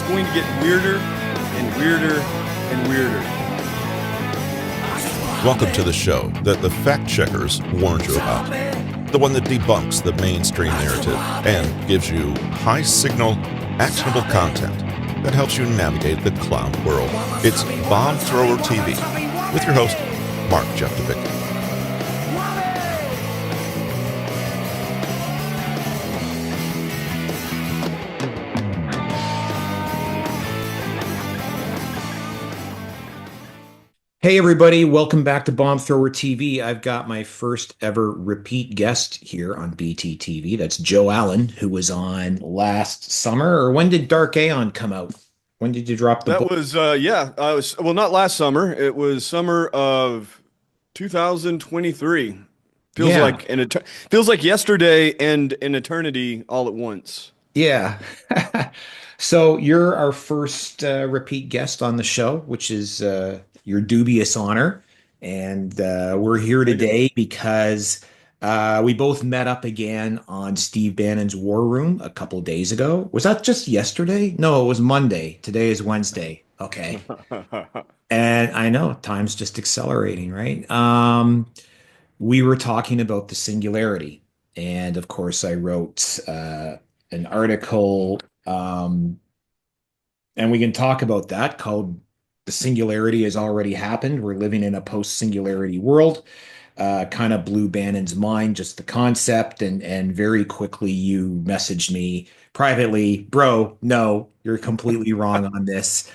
going to get weirder and weirder and weirder. Welcome to the show that the fact checkers warned you about. The one that debunks the mainstream narrative and gives you high signal, actionable content that helps you navigate the clown world. It's Bombthrower TV with your host, Mark Jeftovic. Hey everybody, welcome back to Bombthrower TV. I've got my first ever repeat guest here on BTTV. That's Joe Allen, who was on last summer. Or when did Dark Aeon come out? When did you drop the book? That was, well, not last summer. It was summer of 2023. Feels Yeah, like feels like yesterday and an eternity all at once. yeah. So you're our first repeat guest on the show, which is your dubious honor. And we're here Thank you. today because we both met up again on Steve Bannon's WarRoom a couple days ago. Was that just yesterday? No, it was Monday. Today is Wednesday. Okay. And I know time's just accelerating, right? We were talking about the singularity. And of course, I wrote an article, and we can talk about that, called The Singularity Has Already Happened. We're living in a post-singularity world. Kind of blew Bannon's mind, just the concept, and very quickly you messaged me privately, bro, no, you're completely wrong on this.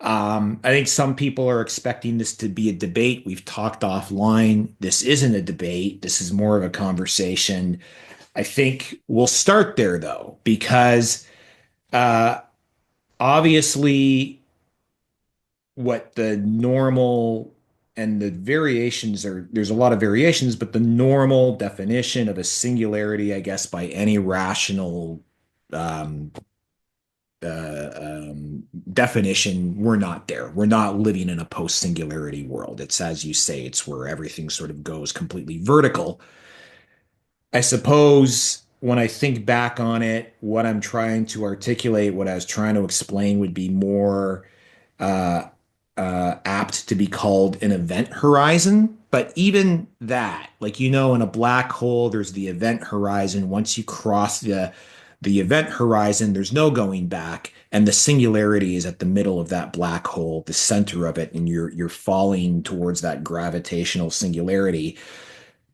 I think some people are expecting this to be a debate. We've talked offline. This isn't a debate. This is more of a conversation. I think we'll start there though, because uh, obviously what the normal and the variations are, there's a lot of variations, but the normal definition of a singularity, I guess, by any rational um, definition, we're not there. We're not living in a post-singularity world. It's, as you say, it's where everything sort of goes completely vertical. I suppose when I think back on it, what I'm trying to articulate, what I was trying to explain would be more uh, apt to be called an event horizon. But even that, like, in a black hole, there's the event horizon. Once you cross the event horizon, there's no going back, and the singularity is at the middle of that black hole, the center of it, and you're falling towards that gravitational singularity.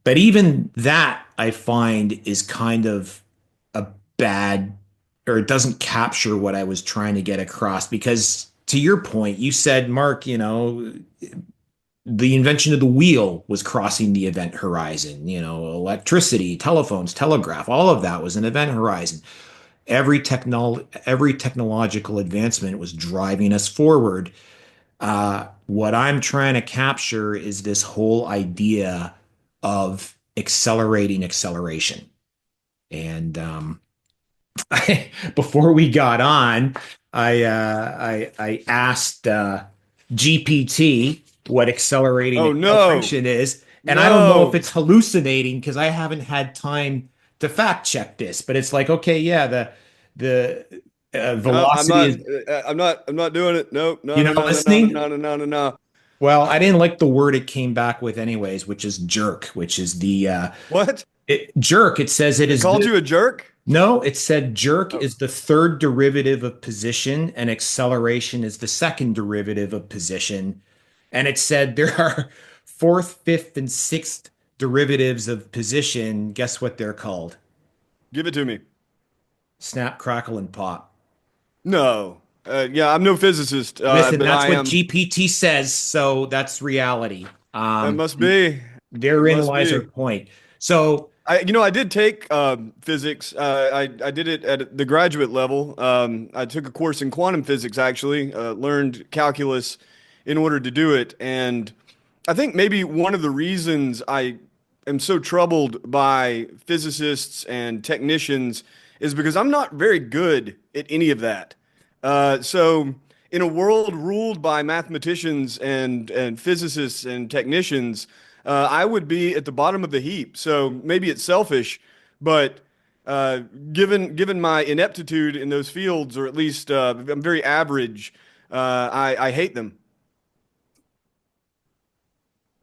But even that, I find, is kind of a bad, or it doesn't capture what I was trying to get across. Because to your point, you said, Mark, the invention of the wheel was crossing the event horizon. Electricity, telephones, telegraph, all of that was an event horizon. Every technological advancement was driving us forward. What I'm trying to capture is this whole idea of accelerating acceleration. And before we got on, I asked GPT what accelerating Oh no, acceleration is, and I don't know if no. it's hallucinating because I haven't had time to fact check this. But it's like, okay, yeah, the No, I'm velocity not. is. I'm not doing it. Nope. No. You're No. not No. No. No. listening? No. No. No. No. No. Well, I didn't like the word it came back with anyways, which is jerk, which is What? jerk. It says it It is called you a jerk? no, it said jerk Oh. is the third derivative of position and acceleration is the second derivative of position. And it said there are fourth, fifth, and sixth derivatives of position. Guess what they're called? Give it to me. Snap, crackle, and pop. No. Yeah, I'm no physicist, Listen, but that's I what am. GPT says, so that's reality. That must be. It Therein must lies our be. point. So I did take physics. I did it at the graduate level. I took a course in quantum physics, actually, learned calculus in order to do it. And I think maybe one of the reasons I am so troubled by physicists and technicians is because I'm not very good at any of that. So, in a world ruled by mathematicians and physicists and technicians, I would be at the bottom of the heap. So maybe it's selfish, but uh, given my ineptitude in those fields, or at least I'm very average, I hate them.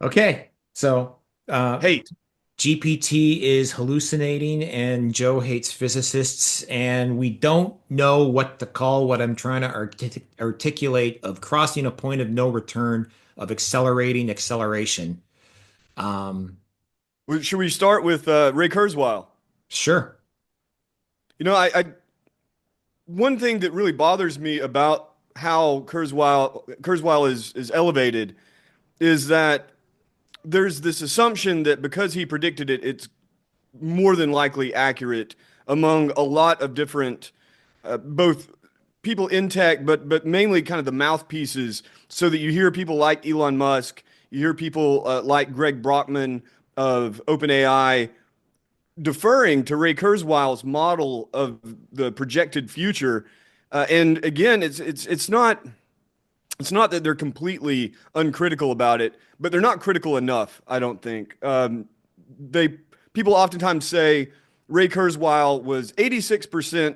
Okay. So Hate. GPT is hallucinating and Joe hates physicists, and we don't know what to call what I'm trying to articulate of crossing a point of no return, of accelerating acceleration. Um, Should we start with Ray Kurzweil? sure. You know, one thing that really bothers me about how Kurzweil is elevated is that there's this assumption that because he predicted it, it's more than likely accurate among a lot of different both people in tech, but mainly kind of the mouthpieces, so that you hear people like Elon Musk, you hear people like Greg Brockman of OpenAI deferring to Ray Kurzweil's model of the projected future. And again, it's not that they're completely uncritical about it, but they're not critical enough, I don't think. They People oftentimes say Ray Kurzweil was 86%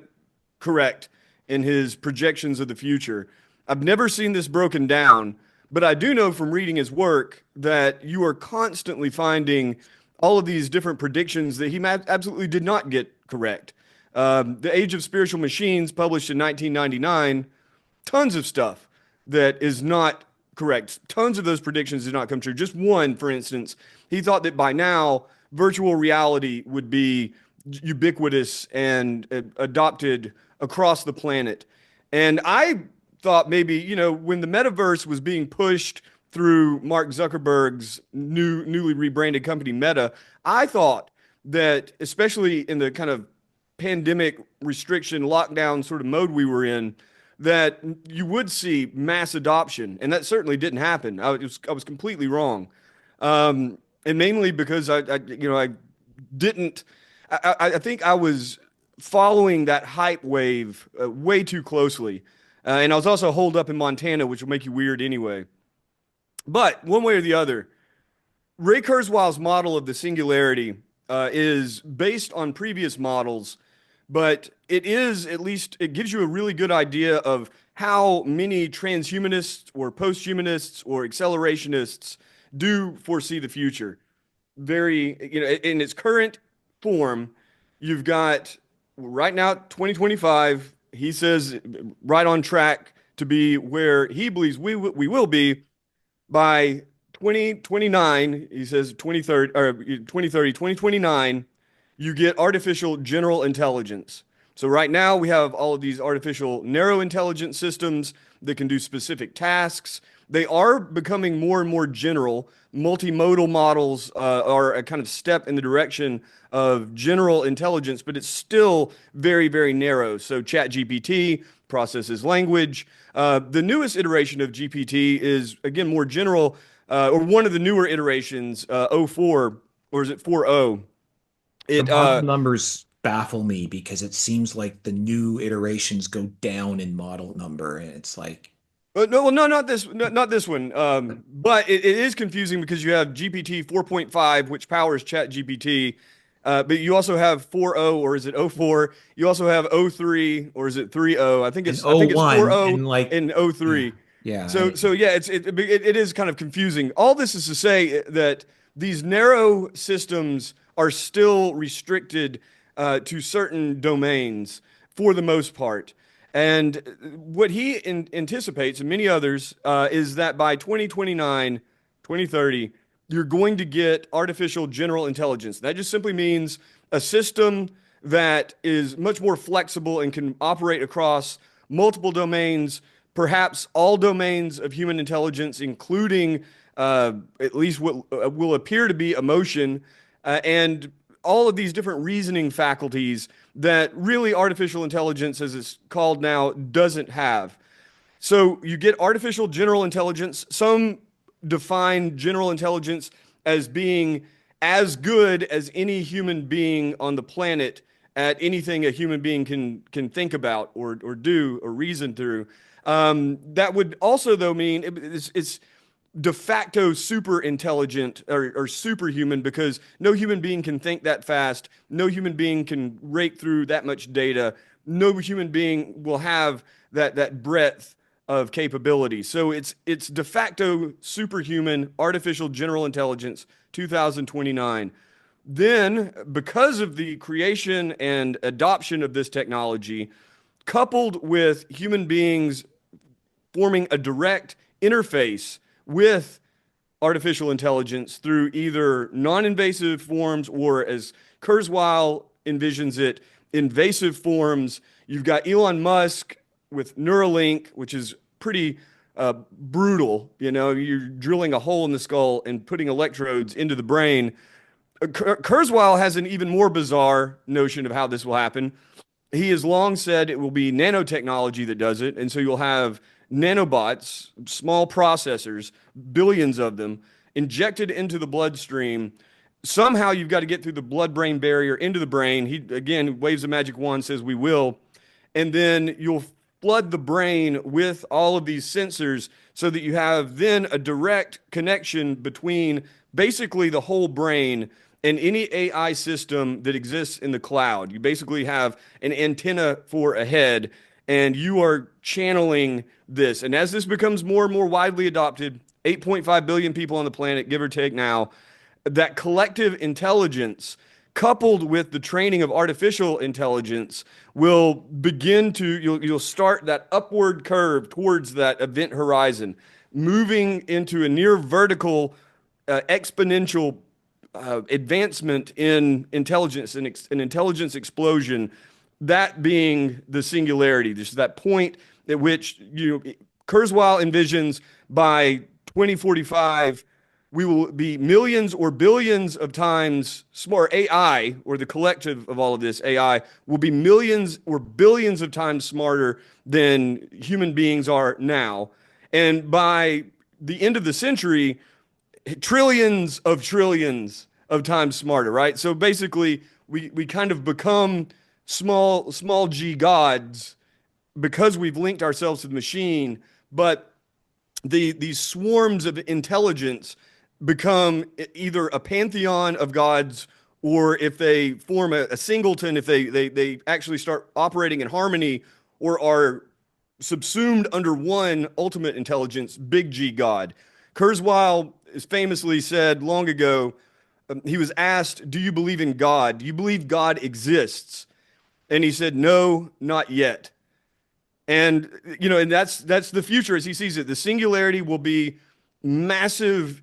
correct in his projections of the future. I've never seen this broken down, but I do know from reading his work that you are constantly finding all of these different predictions that he absolutely did not get correct. The Age of Spiritual Machines, published in 1999, tons of stuff that is not correct. Tons of those predictions did not come true. Just one, for instance, he thought that by now virtual reality would be ubiquitous and adopted across the planet. And I thought maybe, when the metaverse was being pushed through Mark Zuckerberg's newly rebranded company Meta, I thought that, especially in the kind of pandemic restriction lockdown sort of mode we were in, that you would see mass adoption, and that certainly didn't happen. I was completely wrong, and mainly because I didn't. I think I was following that hype wave way too closely, and I was also holed up in Montana, which will make you weird anyway. But one way or the other, Ray Kurzweil's model of the singularity is based on previous models, but it is, at least it gives you a really good idea of how many transhumanists or posthumanists or accelerationists do foresee the future. Very, in its current form, you've got right now 2025. He says right on track to be where he believes we will be by 2029. He says 2030 or 2030, 2029, you get artificial general intelligence. So right now we have all of these artificial narrow intelligence systems that can do specific tasks. They are becoming more and more general. Multimodal models are a kind of step in the direction of general intelligence, but it's still very, very narrow. So ChatGPT processes language. The newest iteration of GPT is, again, more general, or one of the newer iterations, oh 04, or is it 4.0? The It model numbers baffle me because it seems like the new iterations go down in model number, and it's like, No, well, no, not this one. But it is confusing because you have GPT 4.5, which powers ChatGPT, but you also have 4.0, or is it oh 04? You also have oh 03, or is it 3.0? an I O think it's one 4.0 and like, and oh yeah, 03. yeah. So yeah, it is kind of confusing. All this is to say that these narrow systems are still restricted to certain domains for the most part. And what he anticipates, and many others, is that by 2029, 2030, you're going to get artificial general intelligence. That just simply means a system that is much more flexible and can operate across multiple domains, perhaps all domains of human intelligence, including at least what will appear to be emotion, and all of these different reasoning faculties that really artificial intelligence, as it's called now, doesn't have. So you get artificial general intelligence. Some define general intelligence as being as good as any human being on the planet at anything a human being can think about or do or reason through. That would also, though, mean it's de facto super intelligent or superhuman because no human being can think that fast. No human being can rake through that much data. No human being will have that breadth of capability. So it's de facto superhuman artificial general intelligence 2029. Then, because of the creation and adoption of this technology, coupled with human beings forming a direct interface with artificial intelligence through either non-invasive forms or, as Kurzweil envisions it, invasive forms. You've got Elon Musk with Neuralink, which is pretty brutal. You know, you're drilling a hole in the skull and putting electrodes into the brain. Kurzweil has an even more bizarre notion of how this will happen. He has long said it will be nanotechnology that does it. And so you'll have nanobots, small processors, billions of them, injected into the bloodstream. Somehow you've got to get through the blood brain barrier into the brain. He, again, waves a magic wand, says we will. And then you'll flood the brain with all of these sensors so that you have then a direct connection between basically the whole brain and any AI system that exists in the cloud. You basically have an antenna for a head, and you are channeling this. And as this becomes more and more widely adopted, 8.5 billion people on the planet, give or take now, that collective intelligence coupled with the training of artificial intelligence will begin to you'll start that upward curve towards that event horizon, moving into a near vertical exponential advancement in intelligence and an intelligence explosion, that being the singularity. This is that point at which Kurzweil envisions by 2045 we will be millions or billions of times smart. AI, or the collective of all of this AI, will be millions or billions of times smarter than human beings are now. And by the end of the century, trillions of times smarter, right? So basically, we kind of become small g gods because we've linked ourselves to the machine, but these swarms of intelligence become either a pantheon of gods, or if they form a singleton, if they actually start operating in harmony or are subsumed under one ultimate intelligence, big G God. Kurzweil is famously said long ago, he was asked, do you believe in God? Do you believe God exists? And he said, no, not yet. And and that's the future as he sees it. The singularity will be massive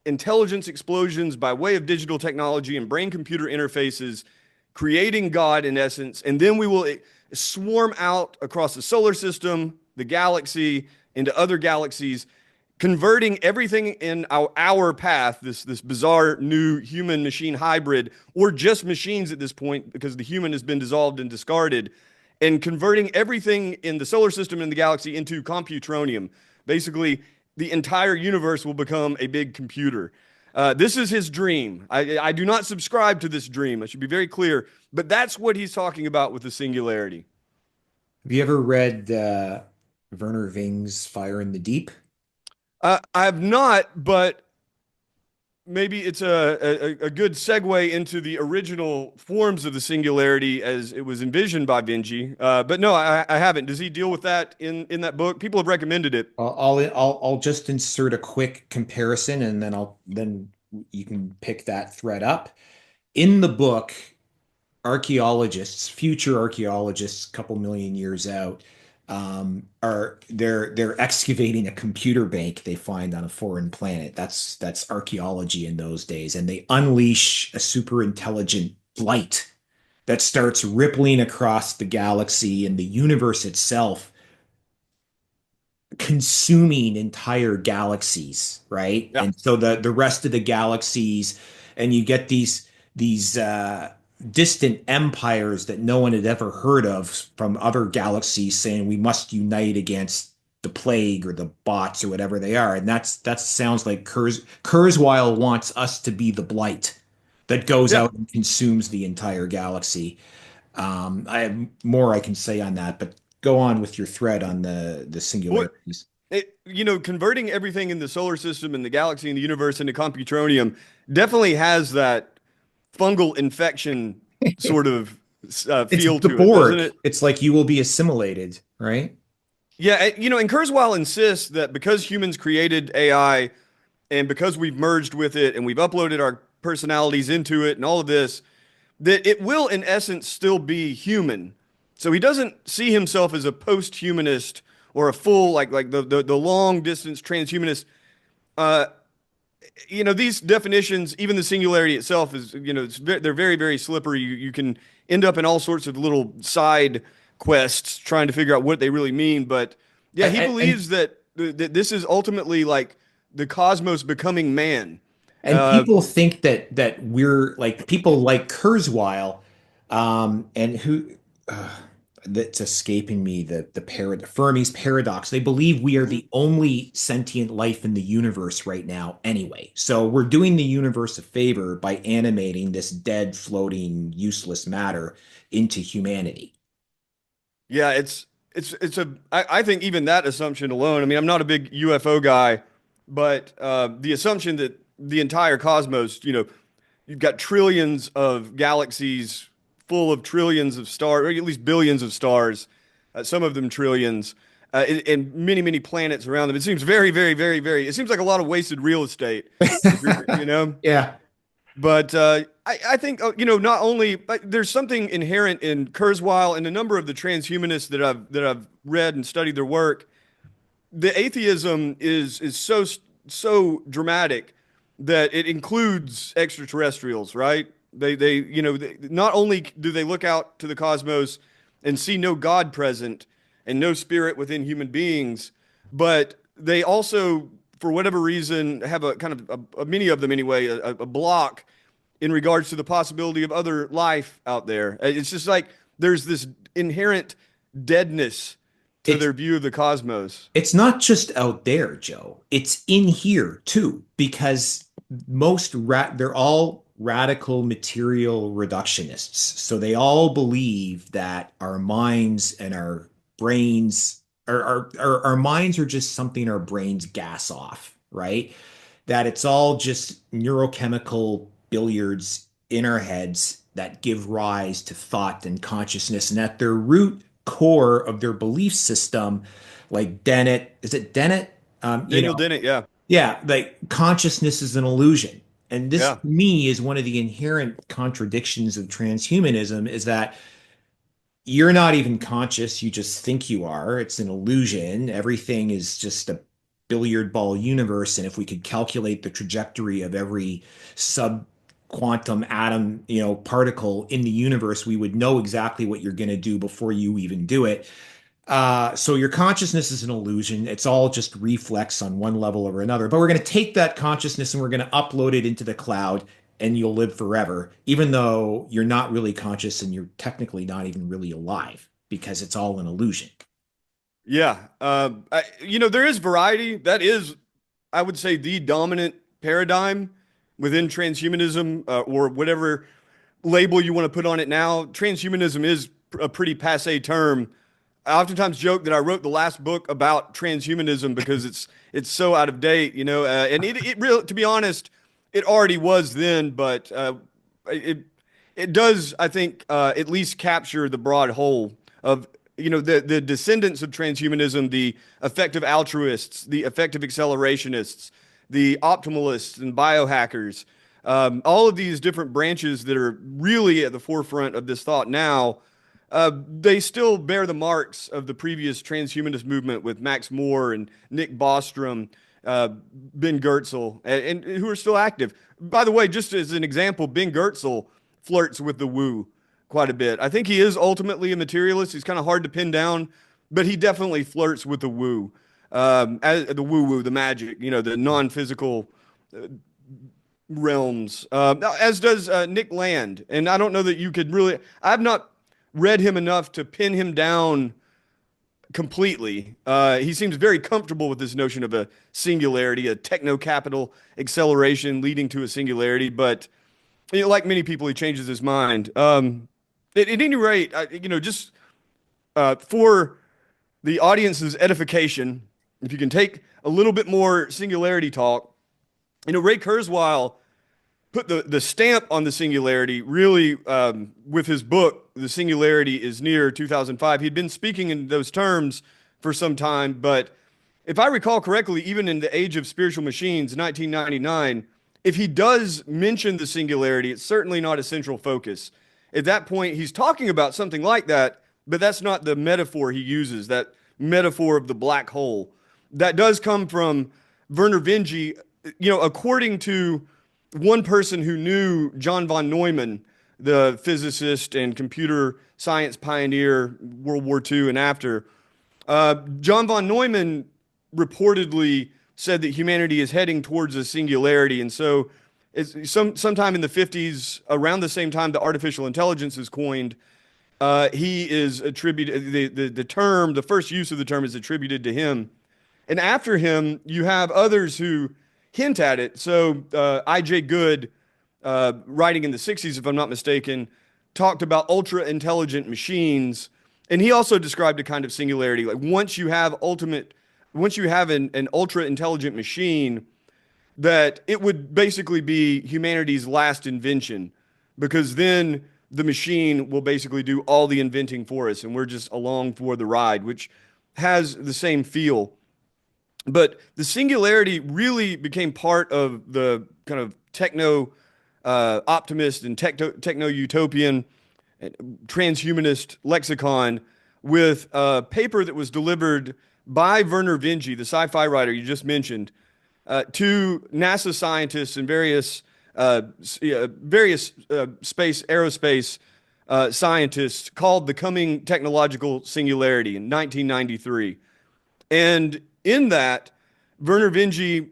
intelligence explosions by way of digital technology and brain computer interfaces, creating God in essence. And then we will swarm out across the solar system, the galaxy, into other galaxies, converting everything in our path, this bizarre new human machine hybrid, or just machines at this point, because the human has been dissolved and discarded, and converting everything in the solar system and the galaxy into computronium. Basically, the entire universe will become a big computer. This is his dream. I do not subscribe to this dream. I should be very clear. But that's what he's talking about with the singularity. Have you ever read Werner Ving's Fire in the Deep? I have not, but maybe it's a good segue into the original forms of the singularity as it was envisioned by Vinci. But no, I haven't. Does he deal with that in that book? People have recommended it. I'll just insert a quick comparison, and then you can pick that thread up. In the book, archaeologists, future archaeologists, a couple million years out, they're excavating a computer bank they find on a foreign planet. That's archaeology in those days, and they unleash a super intelligent light that starts rippling across the galaxy and the universe itself, consuming entire galaxies, right? Yeah. And so the rest of the galaxies, and you get these distant empires that no one had ever heard of from other galaxies saying we must unite against the plague or the bots or whatever they are. And that sounds like Kurzweil wants us to be the blight that goes Yeah. out and consumes the entire galaxy. I have more I can say on that, but go on with your thread on the What singularities. converting everything in the solar system and the galaxy and the universe into computronium definitely has that fungal infection sort of It's feel the to it, doesn't Borg. it? It's like you will be assimilated, right? Yeah, and Kurzweil insists that because humans created AI and because we've merged with it and we've uploaded our personalities into it and all of this, that it will in essence still be human. So he doesn't see himself as a post-humanist or a full like the long distance transhumanist. Uh, these definitions, even the singularity itself is, they're very, very slippery. You can end up in all sorts of little side quests trying to figure out what they really mean. But yeah, he And believes that this is ultimately like the cosmos becoming man. and Uh, people think that we're like people like Kurzweil, and who that's escaping me the Fermi's paradox. They believe we are mhm. the only sentient life in the universe right now, anyway. So we're doing the universe a favor by animating this dead, floating, useless matter into humanity. Yeah, I think even that assumption alone. I mean, I'm not a big UFO guy, but the assumption that the entire cosmos, you've got trillions of galaxies full of trillions of stars, or at least billions of stars, some of them trillions, and many, many planets around them. It seems very, very, very, very, it seems like a lot of wasted real estate if you're. Yeah. But I think, not only there's something inherent in Kurzweil and a number of the transhumanists that I've read and studied their work. The atheism is so dramatic that it includes extraterrestrials, right? Not only do they look out to the cosmos and see no God present and no spirit within human beings, but they also, for whatever reason, have a kind of many of them anyway, a block in regards to the possibility of other life out there. It's just like there's this inherent deadness to It's their view of the cosmos. It's not just out there, Joe. It's in here too, because they're all radical material reductionists. So they all believe that our minds and our brains our minds are just something our brains gas off, right? That it's all just neurochemical billiards in our heads that give rise to thought and consciousness, and at their root core of their belief system, like Dennett, is it Dennett? Daniel Dennett, yeah, Yeah, like consciousness is an illusion. And this, yeah, to me, is one of the inherent contradictions of transhumanism is that you're not even conscious. You just think you are. It's an illusion. Everything is just a billiard ball universe. And if we could calculate the trajectory of every sub quantum atom, particle in the universe, we would know exactly what you're going to do before you even do it. So your consciousness is an illusion. It's all just reflex on one level or another. But we're going to take that consciousness and we're going to upload it into the cloud and you'll live forever, even though you're not really conscious and you're technically not even really alive because it's all an illusion. yeah. There is variety. That is, I would say, the dominant paradigm within transhumanism, or whatever label you want to put on it now. Transhumanism is a pretty passe term. I oftentimes joke that I wrote the last book about transhumanism because it's so out of date, and it really, to be honest, it already was then, but it it does, I think, at least capture the broad whole of the descendants of transhumanism, the effective altruists, the effective accelerationists, the optimalists and biohackers, all of these different branches that are really at the forefront of this thought now. They still bear the marks of the previous transhumanist movement with Max Moore and Nick Bostrom, Ben Goertzel, and who are still active. By the way, just as an example, Ben Goertzel flirts with the woo quite a bit. I think he is ultimately a materialist. He's kind of hard to pin down, but he definitely flirts with the woo, as the woo woo, the magic, the non-physical realms, as does Nick Land. And I don't know that you could really, I've not read him enough to pin him down completely. He seems very comfortable with this notion of a singularity, a techno capital acceleration leading to a singularity. But like many people, he changes his mind. At any rate, just for the audience's edification, if you can take a little bit more singularity talk, Ray Kurzweil put the stamp on the singularity really with his book, The Singularity is Near 2005. He'd been speaking in those terms for some time, but if I recall correctly, even in the Age of Spiritual Machines, 1999, if he does mention the singularity, it's certainly not a central focus. At that point, he's talking about something like that, but that's not the metaphor he uses, that metaphor of the black hole. That does come from Werner Vinge, according to one person who knew John von Neumann, the physicist and computer science pioneer, World War II and after. John von Neumann reportedly said that humanity is heading towards a singularity. And so it's sometime in the 50s, around the same time the artificial intelligence is coined, he is attributed, the first use of the term is attributed to him. And after him, you have others who hint at it. So I.J. Good, writing in the 60s, if I'm not mistaken, talked about ultra intelligent machines. And he also described a kind of singularity. Like once you have an ultra intelligent machine, that it would basically be humanity's last invention, because then the machine will basically do all the inventing for us and we're just along for the ride, which has the same feel. But the singularity really became part of the kind of techno optimist and techno utopian transhumanist lexicon with a paper that was delivered by Werner Vinge, the sci-fi writer you just mentioned, to NASA scientists and various aerospace scientists, called The Coming Technological Singularity in 1993. And in that, Werner Vinge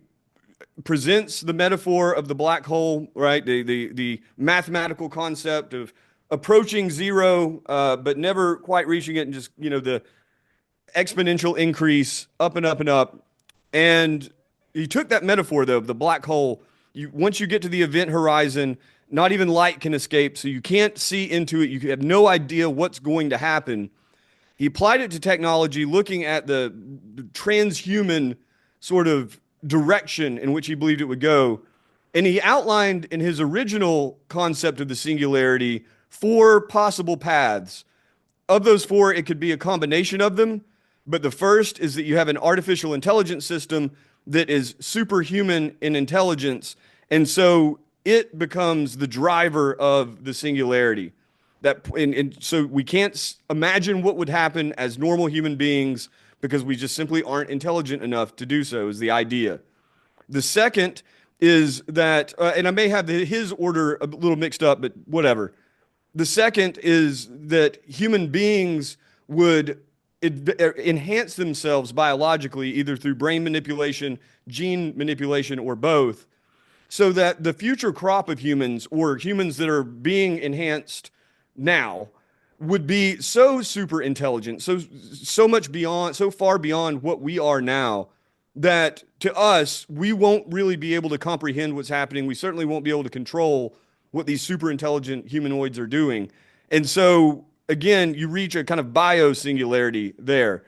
presents the metaphor of the black hole, right? The mathematical concept of approaching zero, but never quite reaching it, and just, the exponential increase up and up and up. And he took that metaphor, though, of the black hole. Once you get to the event horizon, not even light can escape, so you can't see into it. You have no idea what's going to happen. He applied it to technology, looking at the transhuman sort of direction in which he believed it would go. And he outlined in his original concept of the singularity 4 possible paths. Of those 4, it could be a combination of them. But the first is that you have an artificial intelligence system that is superhuman in intelligence. And so it becomes the driver of the singularity. And so we can't imagine what would happen as normal human beings, because we just simply aren't intelligent enough to do so, is the idea. The second is that, and I may have his order a little mixed up, but whatever. The second is that human beings would enhance themselves biologically, either through brain manipulation, gene manipulation, or both, so that the future crop of humans, or humans that are being enhanced now, would be so super intelligent, so much beyond, so far beyond what we are now, that to us, we won't really be able to comprehend what's happening. We certainly won't be able to control what these super intelligent humanoids are doing. And so, again, you reach a kind of bio-singularity there.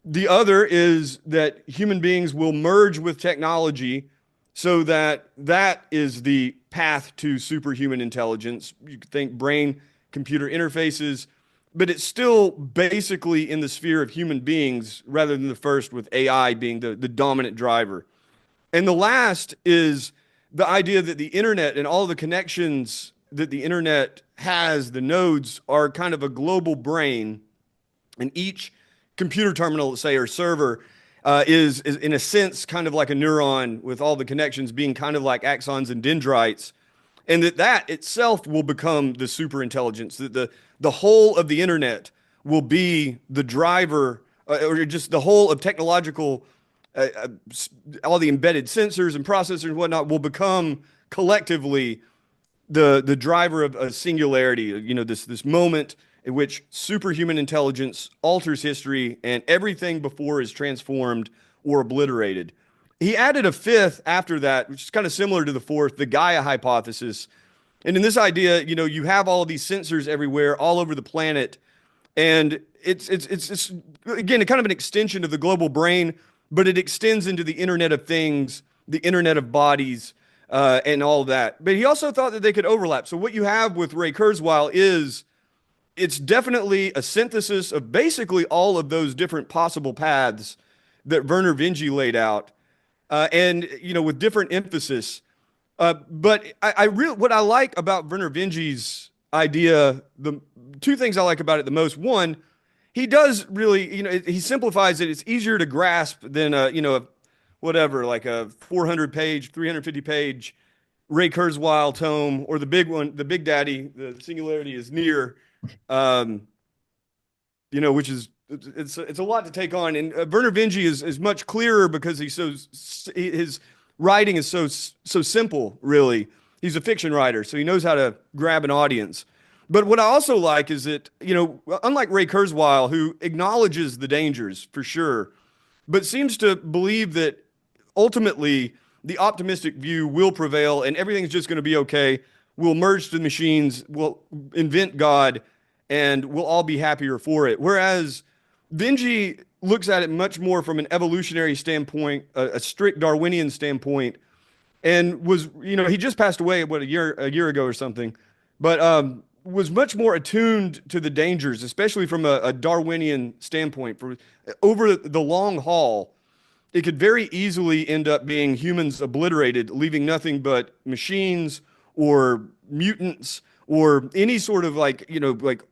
The other is that human beings will merge with technology, so that is the path to superhuman intelligence. You could think brain-computer interfaces, but it's still basically in the sphere of human beings, rather than the first, with AI being the dominant driver. And the last is the idea that the internet and all the connections that the internet has, the nodes, are kind of a global brain, and each computer terminal, let's say, or server, is in a sense kind of like a neuron, with all the connections being kind of like axons and dendrites, and that itself will become the super intelligence, that the whole of the internet will be the driver, or just the whole of technological, all the embedded sensors and processors and whatnot will become collectively the driver of a singularity, this moment in which superhuman intelligence alters history and everything before is transformed or obliterated. He added a fifth after that, which is kind of similar to the fourth, the Gaia hypothesis. And in this idea, you have all these sensors everywhere, all over the planet, and it's again, kind of an extension of the global brain, but it extends into the Internet of Things, the Internet of Bodies, and all that. But he also thought that they could overlap. So what you have with Ray Kurzweil is it's definitely a synthesis of basically all of those different possible paths that Werner Vinge laid out, and with different emphasis. But I really what I like about Werner Vinge's idea, the two things I like about it the most. One, he does really, he simplifies it. It's easier to grasp than whatever, like a 400 page, 350 page Ray Kurzweil tome, or the big one, the Big Daddy, the Singularity is Near, um, which is it's a lot to take on. And Werner Vinge is much clearer because his writing is so simple. Really, he's a fiction writer, so he knows how to grab an audience. But what I also like is that unlike Ray Kurzweil, who acknowledges the dangers for sure, but seems to believe that ultimately the optimistic view will prevail and everything's just going to be okay. We'll merge the machines, we'll invent God, and we'll all be happier for it. Whereas Vinge looks at it much more from an evolutionary standpoint, a strict Darwinian standpoint, and he just passed away a year ago or something, but was much more attuned to the dangers, especially from a Darwinian standpoint. For over the long haul, it could very easily end up being humans obliterated, leaving nothing but machines or mutants or any sort of like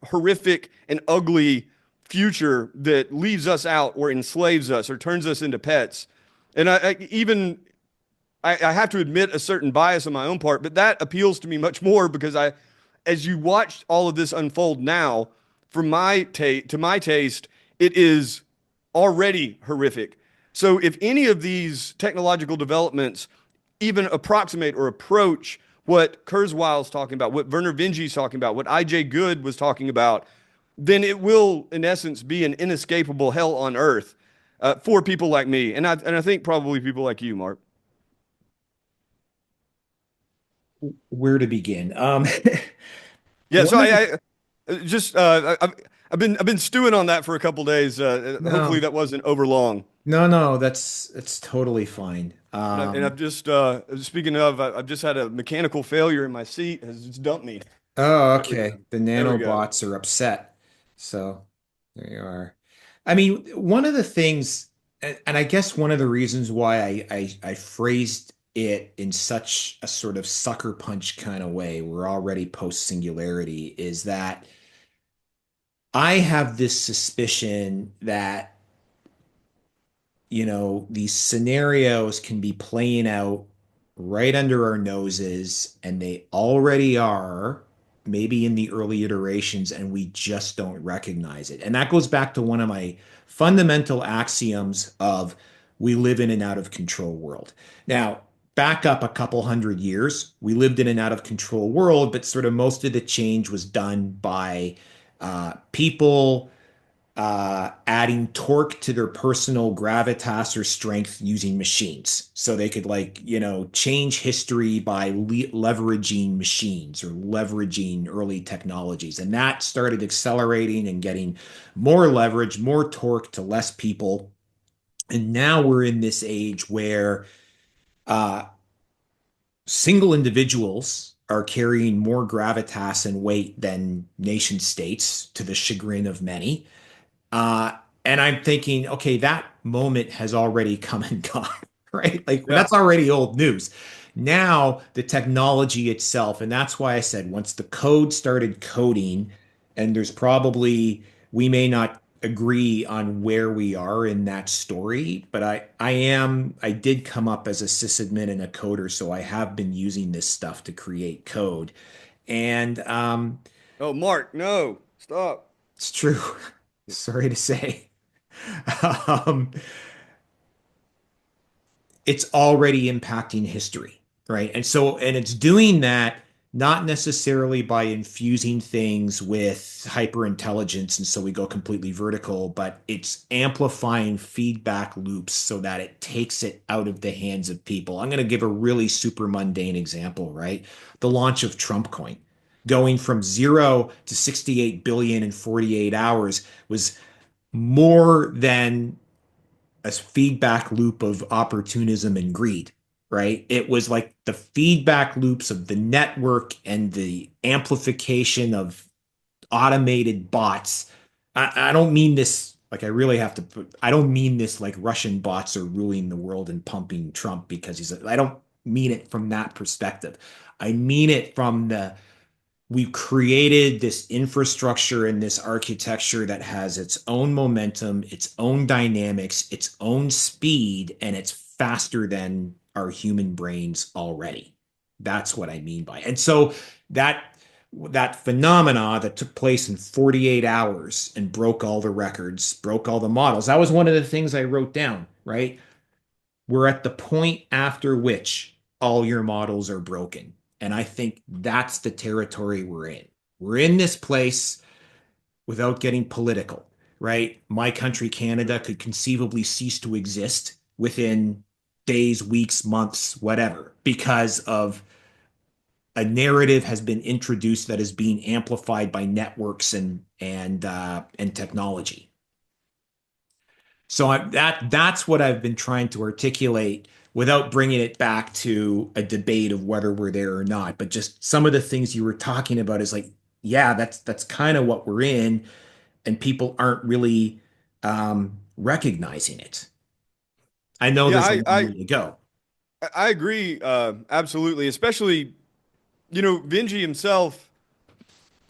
horrific and ugly future that leaves us out or enslaves us or turns us into pets. And I have to admit a certain bias on my own part, but that appeals to me much more because as you watch all of this unfold now, to my taste, it is already horrific. So if any of these technological developments even approximate or approach what Kurzweil's talking about, what Werner Vinge's talking about, what I.J. Good was talking about, then it will, in essence, be an inescapable hell on earth for people like me, and I think probably people like you, Mark. Where to begin? Yeah, so One of the just I've been stewing on that for a couple days. Hopefully no, that wasn't over long. no, that's totally fine. And I've just speaking of, I've just had a mechanical failure in my seat has just dumped me. Oh, There we go. okay. The There we go. nanobots are upset. So there you are. I mean, one of the things, and I guess one of the reasons why I phrased it in such a sort of sucker punch kind of way, we're already post-singularity, is that I have this suspicion that these scenarios can be playing out right under our noses, and they already are, maybe in the early iterations, and we just don't recognize it. And that goes back to one of my fundamental axioms of we live in an out of control world. Now, back up a couple hundred years, we lived in an out of control world, but sort of most of the change was done by people adding torque to their personal gravitas or strength using machines. So they could, change history by leveraging machines or leveraging early technologies. And that started accelerating and getting more leverage, more torque to less people. And now we're in this age where uh, single individuals are carrying more gravitas and weight than nation states to the chagrin of many. Uh, and I'm thinking, okay, that moment has already come and gone, right? Like Yeah. that's already old news. Now, the technology itself, and that's why I said once the code started coding, and we may not agree on where we are in that story, but I did come up as a sysadmin and a coder, so I have been using this stuff to create code. And Oh, Mark, no, stop. it's true. Sorry to say. Um, it's already impacting history, right? And it's doing that not necessarily by infusing things with hyper intelligence, and so we go completely vertical, but it's amplifying feedback loops so that it takes it out of the hands of people. I'm going to give a really super mundane example, right? The launch of Trump coin. Going from 0 to 68 billion in 48 hours was more than a feedback loop of opportunism and greed, right? It was like the feedback loops of the network and the amplification of automated bots. I don't mean this like I really have to put, I don't mean this like Russian bots are ruling the world and pumping Trump because I don't mean it from that perspective. I mean it from the we've created this infrastructure and this architecture that has its own momentum, its own dynamics, its own speed, and it's faster than our human brains already. That's what I mean by it. And so that that phenomena that took place in 48 hours and broke all the records, broke all the models. That was one of the things I wrote down, right? We're at the point after which all your models are broken. And I think that's the territory we're in. We're in this place without getting political, right? My country, Canada, could conceivably cease to exist within days, weeks, months, whatever, because of a narrative has been introduced that is being amplified by networks and technology. So that's what I've been trying to articulate without bringing it back to a debate of whether we're there or not. But just some of the things you were talking about is like, yeah, that's kind of what we're in, and people aren't really recognizing it. I know Yeah, there's a long way to go. I agree, absolutely. Especially, Vinci himself.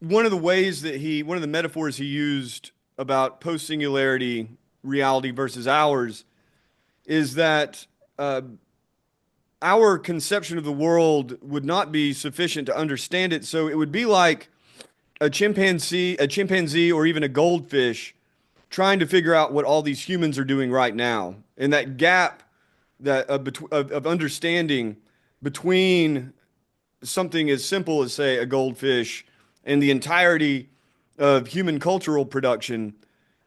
One of the metaphors he used about post-singularity reality versus ours is that our conception of the world would not be sufficient to understand it. So it would be like a chimpanzee, or even a goldfish trying to figure out what all these humans are doing right now. And that gap of understanding between something as simple as, say, a goldfish and the entirety of human cultural production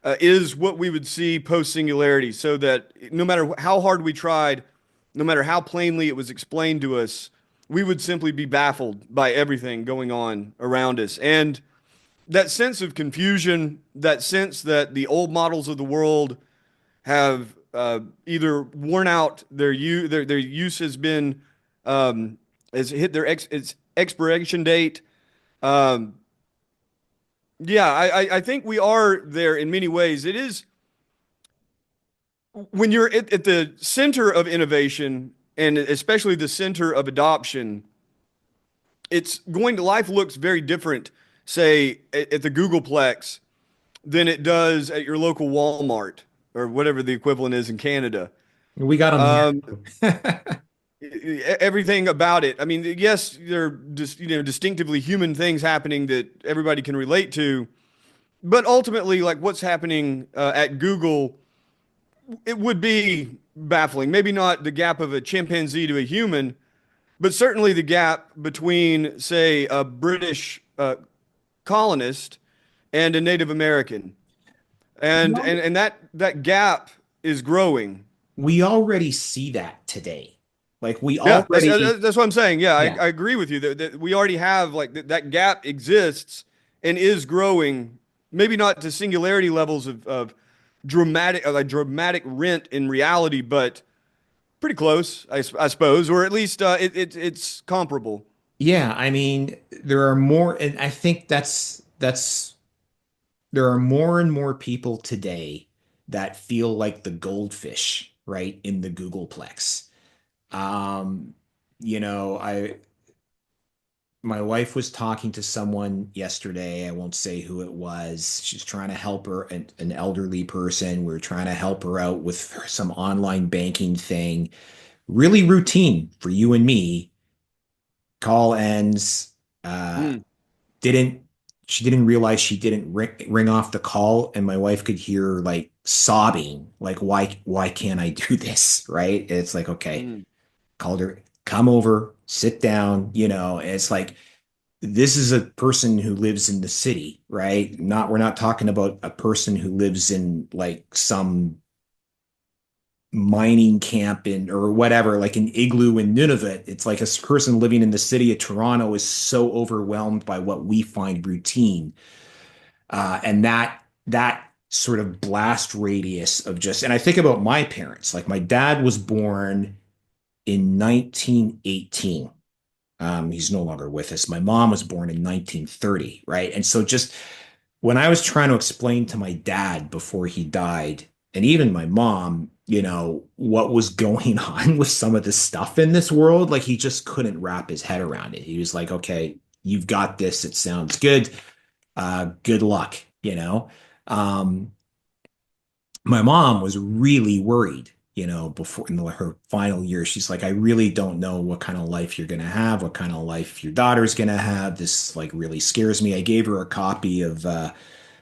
is what we would see post singularity. So that no matter how hard we tried, no matter how plainly it was explained to us, we would simply be baffled by everything going on around us. And that sense of confusion, that sense that the old models of the world have either worn out, their use has been has hit its expiration date. Um, yeah, I think we are there in many ways. It is when you're at the center of innovation, and especially the center of adoption. Life looks very different, say at the Googleplex, than it does at your local Walmart or whatever the equivalent is in Canada. We got them Um, here. Everything about it. I mean, yes, there are just distinctively human things happening that everybody can relate to, but ultimately, like what's happening at Google, it would be baffling. Maybe not the gap of a chimpanzee to a human, but certainly the gap between, say, a British colonist and a Native American, and that gap is growing. We already see that today. Like we Yeah, already, that's what I'm saying. Yeah, yeah. I agree with you that we already have like that gap exists and is growing. Maybe not to singularity levels of dramatic rent in reality, but pretty close, I suppose, or at least it's comparable. Yeah, I mean, there are more, and I think that's there are more and more people today that feel like the goldfish, right, in the Googleplex. Um, I my wife was talking to someone yesterday. I won't say who it was. She's trying to help her, an elderly person. We're trying to help her out with some online banking thing. Really routine for you and me. Call ends. Uh, Mm, didn't She didn't realize she didn't ring off the call, and my wife could hear her like sobbing, like why can't I do this? Right? It's like, okay, mm. called her, come over, sit down, and it's like this is a person who lives in the city, right? Not We're not talking about a person who lives in like some mining camp in or whatever, like an igloo in Nunavut. It's like a person living in the city of Toronto is so overwhelmed by what we find routine, and that sort of blast radius of just, and I think about my parents. Like my dad was born in 1918. He's no longer with us. My mom was born in 1930, right? And so just when I was trying to explain to my dad before he died, and even my mom, what was going on with some of the stuff in this world, like he just couldn't wrap his head around it. He was like, okay, you've got this. It sounds good. Good luck, Um, my mom was really worried, before in her final years. She's like, I really don't know what kind of life you're going to have, what kind of life your daughter's going to have. This like really scares me. I gave her a copy of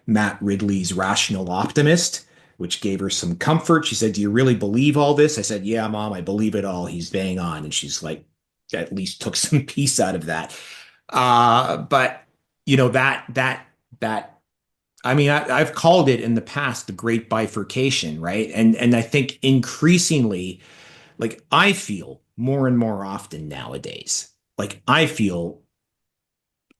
Matt Ridley's Rational Optimist, which gave her some comfort. She said, do you really believe all this? I said, yeah, Mom, I believe it all. He's bang on. And she's like, at least took some peace out of that. But that I mean, I've called it in the past the great bifurcation, right? And I think increasingly, like I feel more and more often nowadays, like I feel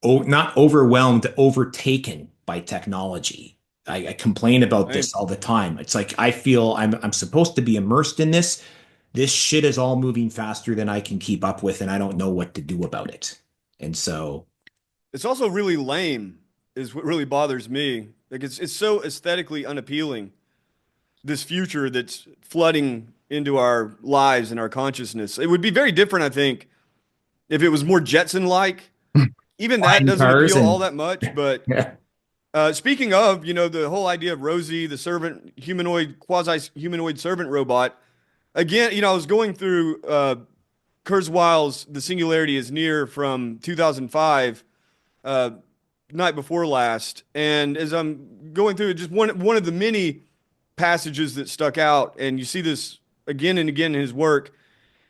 not overwhelmed, overtaken by technology. I complain about Right. this all the time. It's like I feel I'm supposed to be immersed in this. This shit is all moving faster than I can keep up with, and I don't know what to do about it. And so, It's also really lame, is what really bothers me. Like it's so aesthetically unappealing, this future that's flooding into our lives and our consciousness. It would be very different, I think, if it was more Jetson-like. Even that flying doesn't cars appeal all and that much. But yeah. speaking of, the whole idea of Rosie, the servant, humanoid, quasi-humanoid servant robot. Again, I was going through Kurzweil's "The Singularity Is Near" from 2005, uh, night before last, and as I'm going through it, just one of the many passages that stuck out, and you see this again and again in his work.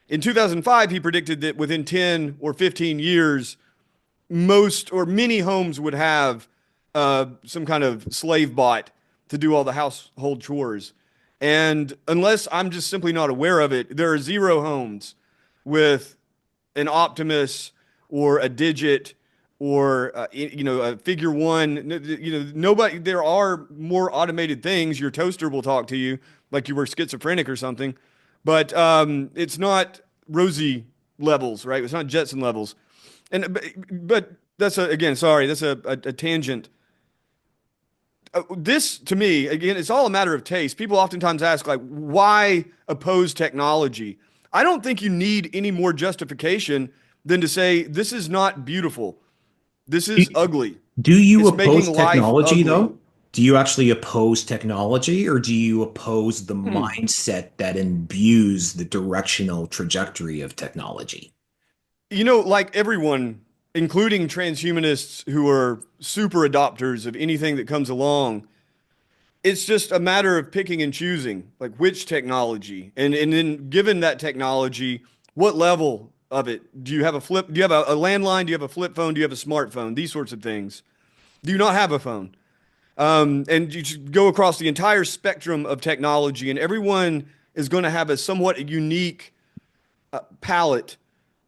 In 2005, he predicted that within 10 or 15 years, most or many homes would have some kind of slave bot to do all the household chores. And unless I'm just simply not aware of it, there are zero homes with an Optimus or a Digit or a figure one. Nobody. There are more automated things. Your toaster will talk to you like you were schizophrenic or something, but it's not Rosie levels, right? It's not Jetson levels. And but that's again, sorry, that's a tangent. This to me, again, it's all a matter of taste. People oftentimes ask, like, why oppose technology? I don't think you need any more justification than to say this is not beautiful. This Do is ugly. do you It's making oppose life technology ugly. though? Do you actually oppose technology, or do you oppose the Hmm. mindset that imbues the directional trajectory of technology? Like everyone, including transhumanists who are super adopters of anything that comes along, it's just a matter of picking and choosing, like which technology, and then given that technology, what level of it. Do you have a flip? Do you have a landline? Do you have a flip phone? Do you have a smartphone? These sorts of things. Do you not have a phone? And you just go across the entire spectrum of technology, and everyone is going to have a somewhat unique palette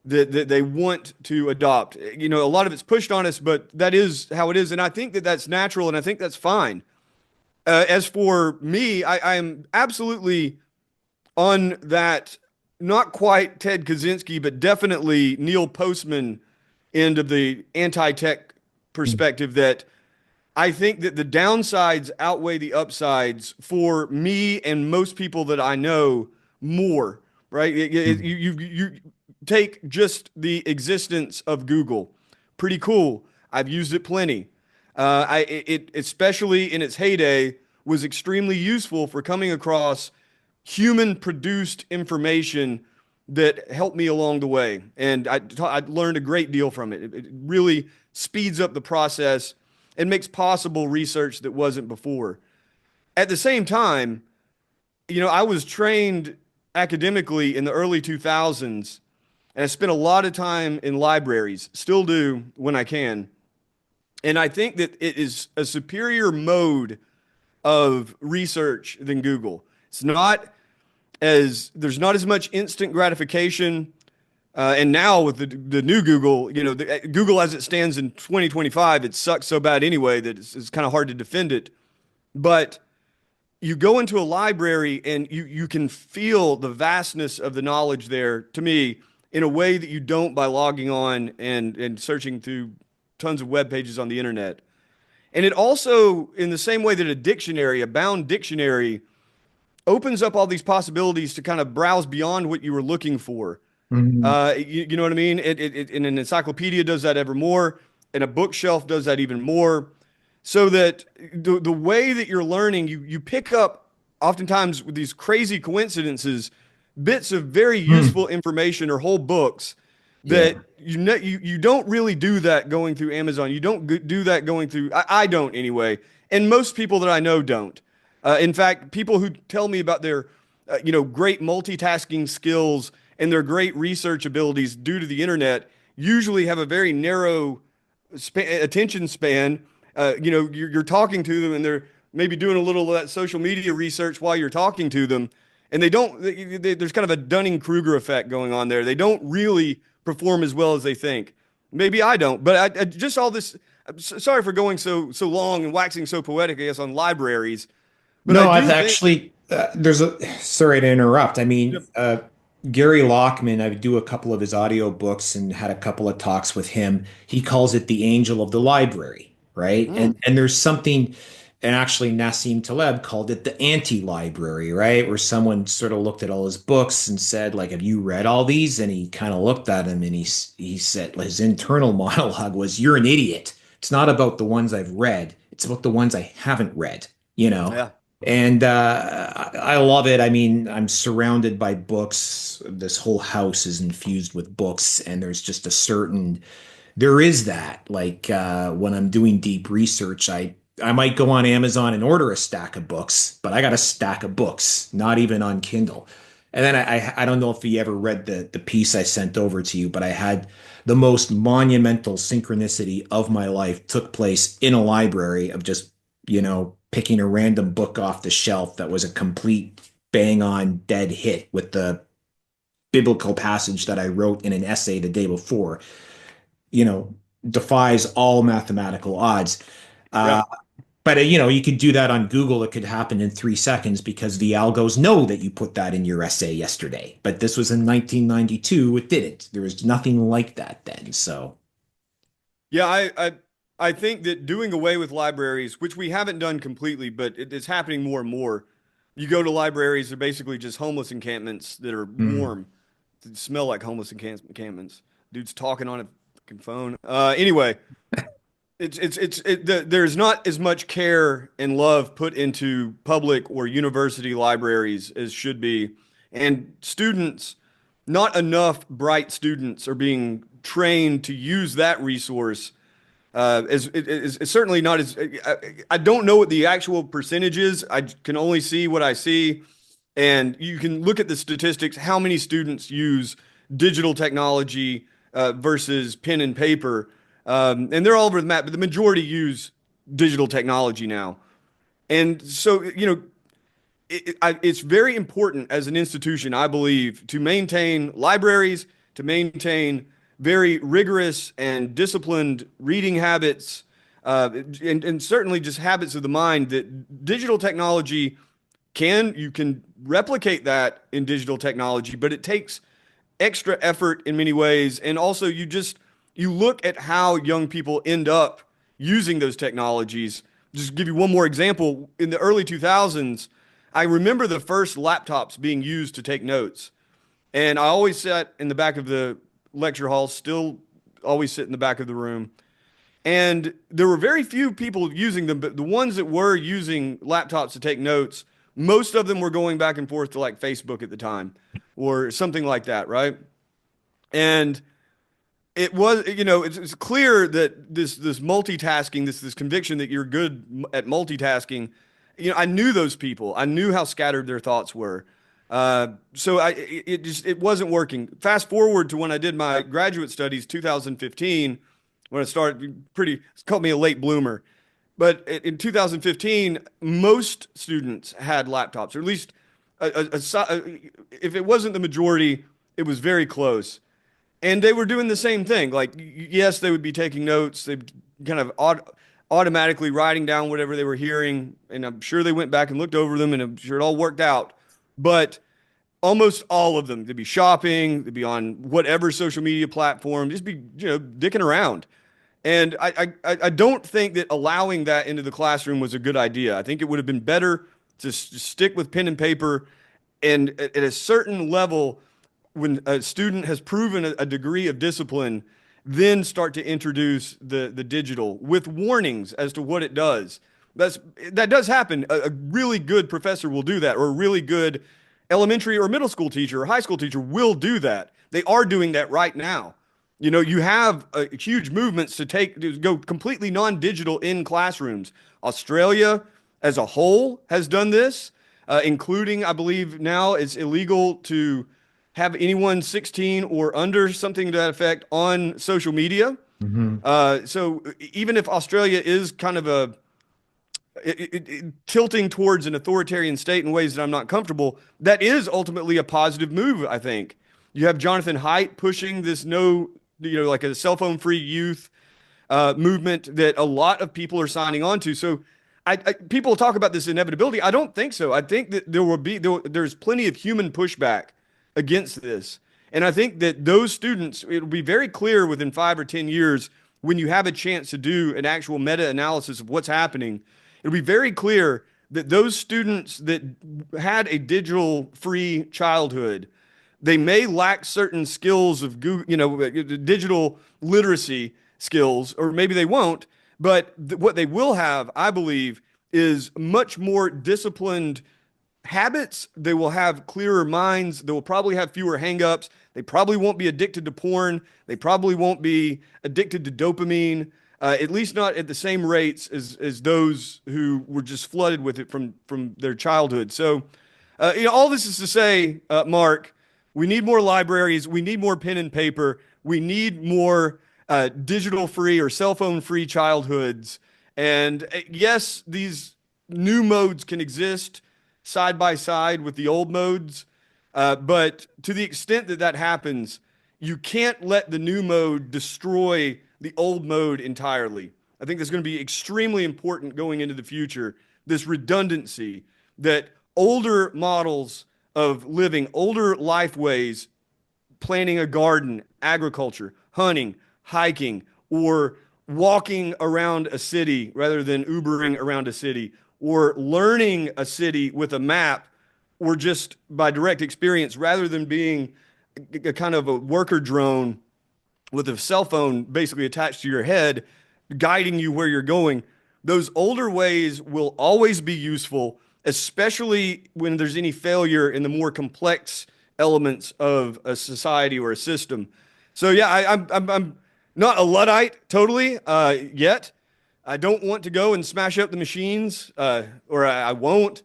that they want to adopt. A lot of it's pushed on us, but that is how it is, and I think that that's natural, and I think that's fine. As for me, I am absolutely on that, not quite Ted Kaczynski, but definitely Neil Postman end of the anti-tech perspective, that I think that the downsides outweigh the upsides for me and most people that I know more, right? You take just the existence of Google. Pretty cool. I've used it plenty. It especially in its heyday was extremely useful for coming across human produced information that helped me along the way. And I learned a great deal from it. It really speeds up the process and makes possible research that wasn't before. At the same time, I was trained academically in the early 2000s, and I spent a lot of time in libraries, still do when I can. And I think that it is a superior mode of research than Google. There's not as much instant gratification. And now with the new Google, Google as it stands in 2025, it sucks so bad anyway that it's kind of hard to defend it. But you go into a library and you can feel the vastness of the knowledge there, to me, in a way that you don't by logging on and searching through tons of web pages on the internet. And it also, in the same way that a dictionary, a bound dictionary, opens up all these possibilities to kind of browse beyond what you were looking for. Mhm. You know what I mean? And an encyclopedia does that ever more, and a bookshelf does that even more. So that the way that you're learning, you pick up oftentimes with these crazy coincidences, bits of very Hmm. useful information or whole books Yeah. that you don't really do that going through Amazon. You don't do that going through. I don't anyway, and most people that I know don't. In fact, people who tell me about their great multitasking skills and their great research abilities due to the internet usually have a very narrow attention span. You're talking to them and they're maybe doing a little of that social media research while you're talking to them, and they don't. There's kind of a Dunning-Kruger effect going on there. They don't really perform as well as they think. Maybe I don't, but I just all this. Sorry for going so long and waxing so poetic, I guess, on libraries, but I No, I've do think. actually, there's a, sorry to interrupt. I mean, Yep. Gary Lockman, I do a couple of his audio books and had a couple of talks with him. He calls it the angel of the library, right? Mm, And there's something, and actually Nassim Taleb called it the anti-library, right? Where someone sort of looked at all his books and said, like, have you read all these? And he kind of looked at him and he said, his internal monologue was, you're an idiot. It's not about the ones I've read. It's about the ones I haven't read, you know? yeah. And I love it. I mean, I'm surrounded by books. This whole house is infused with books, and there's just a certain, there is that. Like when I'm doing deep research, I might go on Amazon and order a stack of books, but I got a stack of books, not even on Kindle. And then I don't know if you ever read the piece I sent over to you, but I had the most monumental synchronicity of my life took place in a library of just, picking a random book off the shelf that was a complete bang on dead hit with the biblical passage that I wrote in an essay the day before, you know, defies all mathematical odds. Uh, Yeah. but you could do that on Google. It could happen in 3 seconds because the algos know that you put that in your essay yesterday. But this was in 1992. It didn't. There was nothing like that then. So, Yeah, I think that doing away with libraries, which we haven't done completely, but it's happening more and more. You go to libraries, they're basically just homeless encampments that are mm, warm, that smell like homeless encampments. Dude's talking on a fucking phone. Anyway, there's not as much care and love put into public or university libraries as should be, and students, not enough bright students are being trained to use that resource it's certainly not as I don't know what the actual percentage is. I can only see what I see, and you can look at the statistics. How many students use digital technology versus pen and paper? And they're all over the map, but the majority use digital technology now. And so, it's very important as an institution, I believe, to maintain libraries, to maintain very rigorous and disciplined reading habits, and certainly just habits of the mind that digital technology you can replicate that in digital technology, but it takes extra effort in many ways. And also you look at how young people end up using those technologies. Just give you one more example. In the early 2000s, I remember the first laptops being used to take notes. And I always sat in the back of the lecture hall, still always sit in the back of the room. And there were very few people using them, but the ones that were using laptops to take notes, most of them were going back and forth to like Facebook at the time or something like that, right? And it was, it's clear that this multitasking, this conviction that you're good at multitasking, I knew those people. I knew how scattered their thoughts were. So it wasn't working. Fast forward to when I did my graduate studies, 2015, when I started it's called me a late bloomer. But in 2015, most students had laptops, or at least if it wasn't the majority, it was very close. And they were doing the same thing. Like, yes, they would be taking notes. They kind of automatically writing down whatever they were hearing. And I'm sure they went back and looked over them, and I'm sure it all worked out. But almost all of them, they'd be shopping, they'd be on whatever social media platform, just be, dicking around. And I don't think that allowing that into the classroom was a good idea. I think it would have been better to stick with pen and paper, and at a certain level, when a student has proven a degree of discipline, then start to introduce the digital with warnings as to what it does. That does happen. A really good professor will do that, or a really good elementary or middle school teacher or high school teacher will do that. They are doing that right now. You have huge movements to go completely non-digital in classrooms. Australia as a whole has done this, including, I believe now it's illegal to have anyone 16 or under, something to that effect, on social media. Hmm. So even if Australia is kind of tilting towards an authoritarian state in ways that I'm not comfortable, that is ultimately a positive move, I think. You have Jonathan Haidt pushing this like a cell phone free youth movement that a lot of people are signing on to. So people talk about this inevitability. I don't think so. I think that there's plenty of human pushback against this. And I think that those students, it'll be very clear within 5 or 10 years when you have a chance to do an actual meta analysis of what's happening. It'll be very clear that those students that had a digital free childhood, they may lack certain skills of Google, digital literacy skills, or maybe they won't. But what they will have, I believe, is much more disciplined habits. They will have clearer minds. They will probably have fewer hangups. They probably won't be addicted to porn. They probably won't be addicted to dopamine, at least not at the same rates as those who were just flooded with it from their childhood. So, all this is to say, Mark, we need more libraries. We need more pen and paper. We need more digital free or cell phone free childhoods. And yes, these new modes can exist side by side with the old modes. But to the extent that that happens, you can't let the new mode destroy the old mode entirely. I think that's going to be extremely important going into the future. This redundancy that older models of living, older life ways, planting a garden, agriculture, hunting, hiking, or walking around a city rather than Ubering around a city, or learning a city with a map, or just by direct experience rather than being a kind of a worker drone with a cell phone basically attached to your head, guiding you where you're going. Those older ways will always be useful, especially when there's any failure in the more complex elements of a society or a system. So yeah, I'm not a Luddite totally yet. I don't want to go and smash up the machines, or I won't.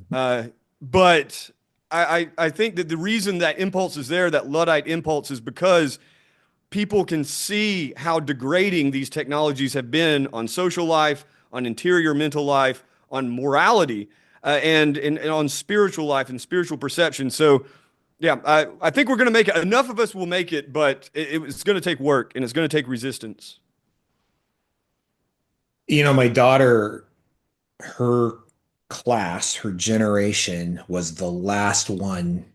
But I think that the reason that impulse is there, that Luddite impulse, is because people can see how degrading these technologies have been on social life, on interior mental life, on morality, and on spiritual life and spiritual perception. So, yeah, I think we're going to make it. Enough of us will make it, but it's going to take work and it's going to take resistance. My daughter, her class, her generation was the last one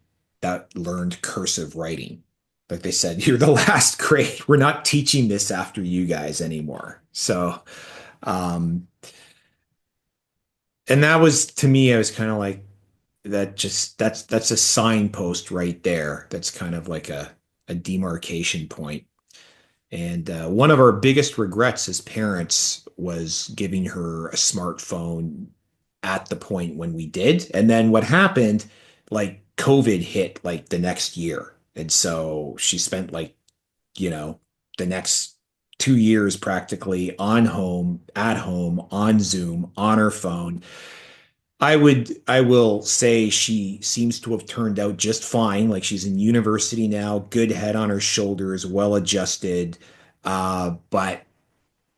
that learned cursive writing. Like they said, you're the last grade. We're not teaching this after you guys anymore. So, um, and that was to me, I was kind of like, that's a signpost right there. That's kind of like a demarcation point. And one of our biggest regrets as parents was giving her a smartphone at the point when we did. And then what happened, like COVID hit like the next year. And so she spent like, you know, the next 2 years practically at home, on Zoom, on her phone. I will say she seems to have turned out just fine. Like she's in university now, good head on her shoulders, well adjusted. But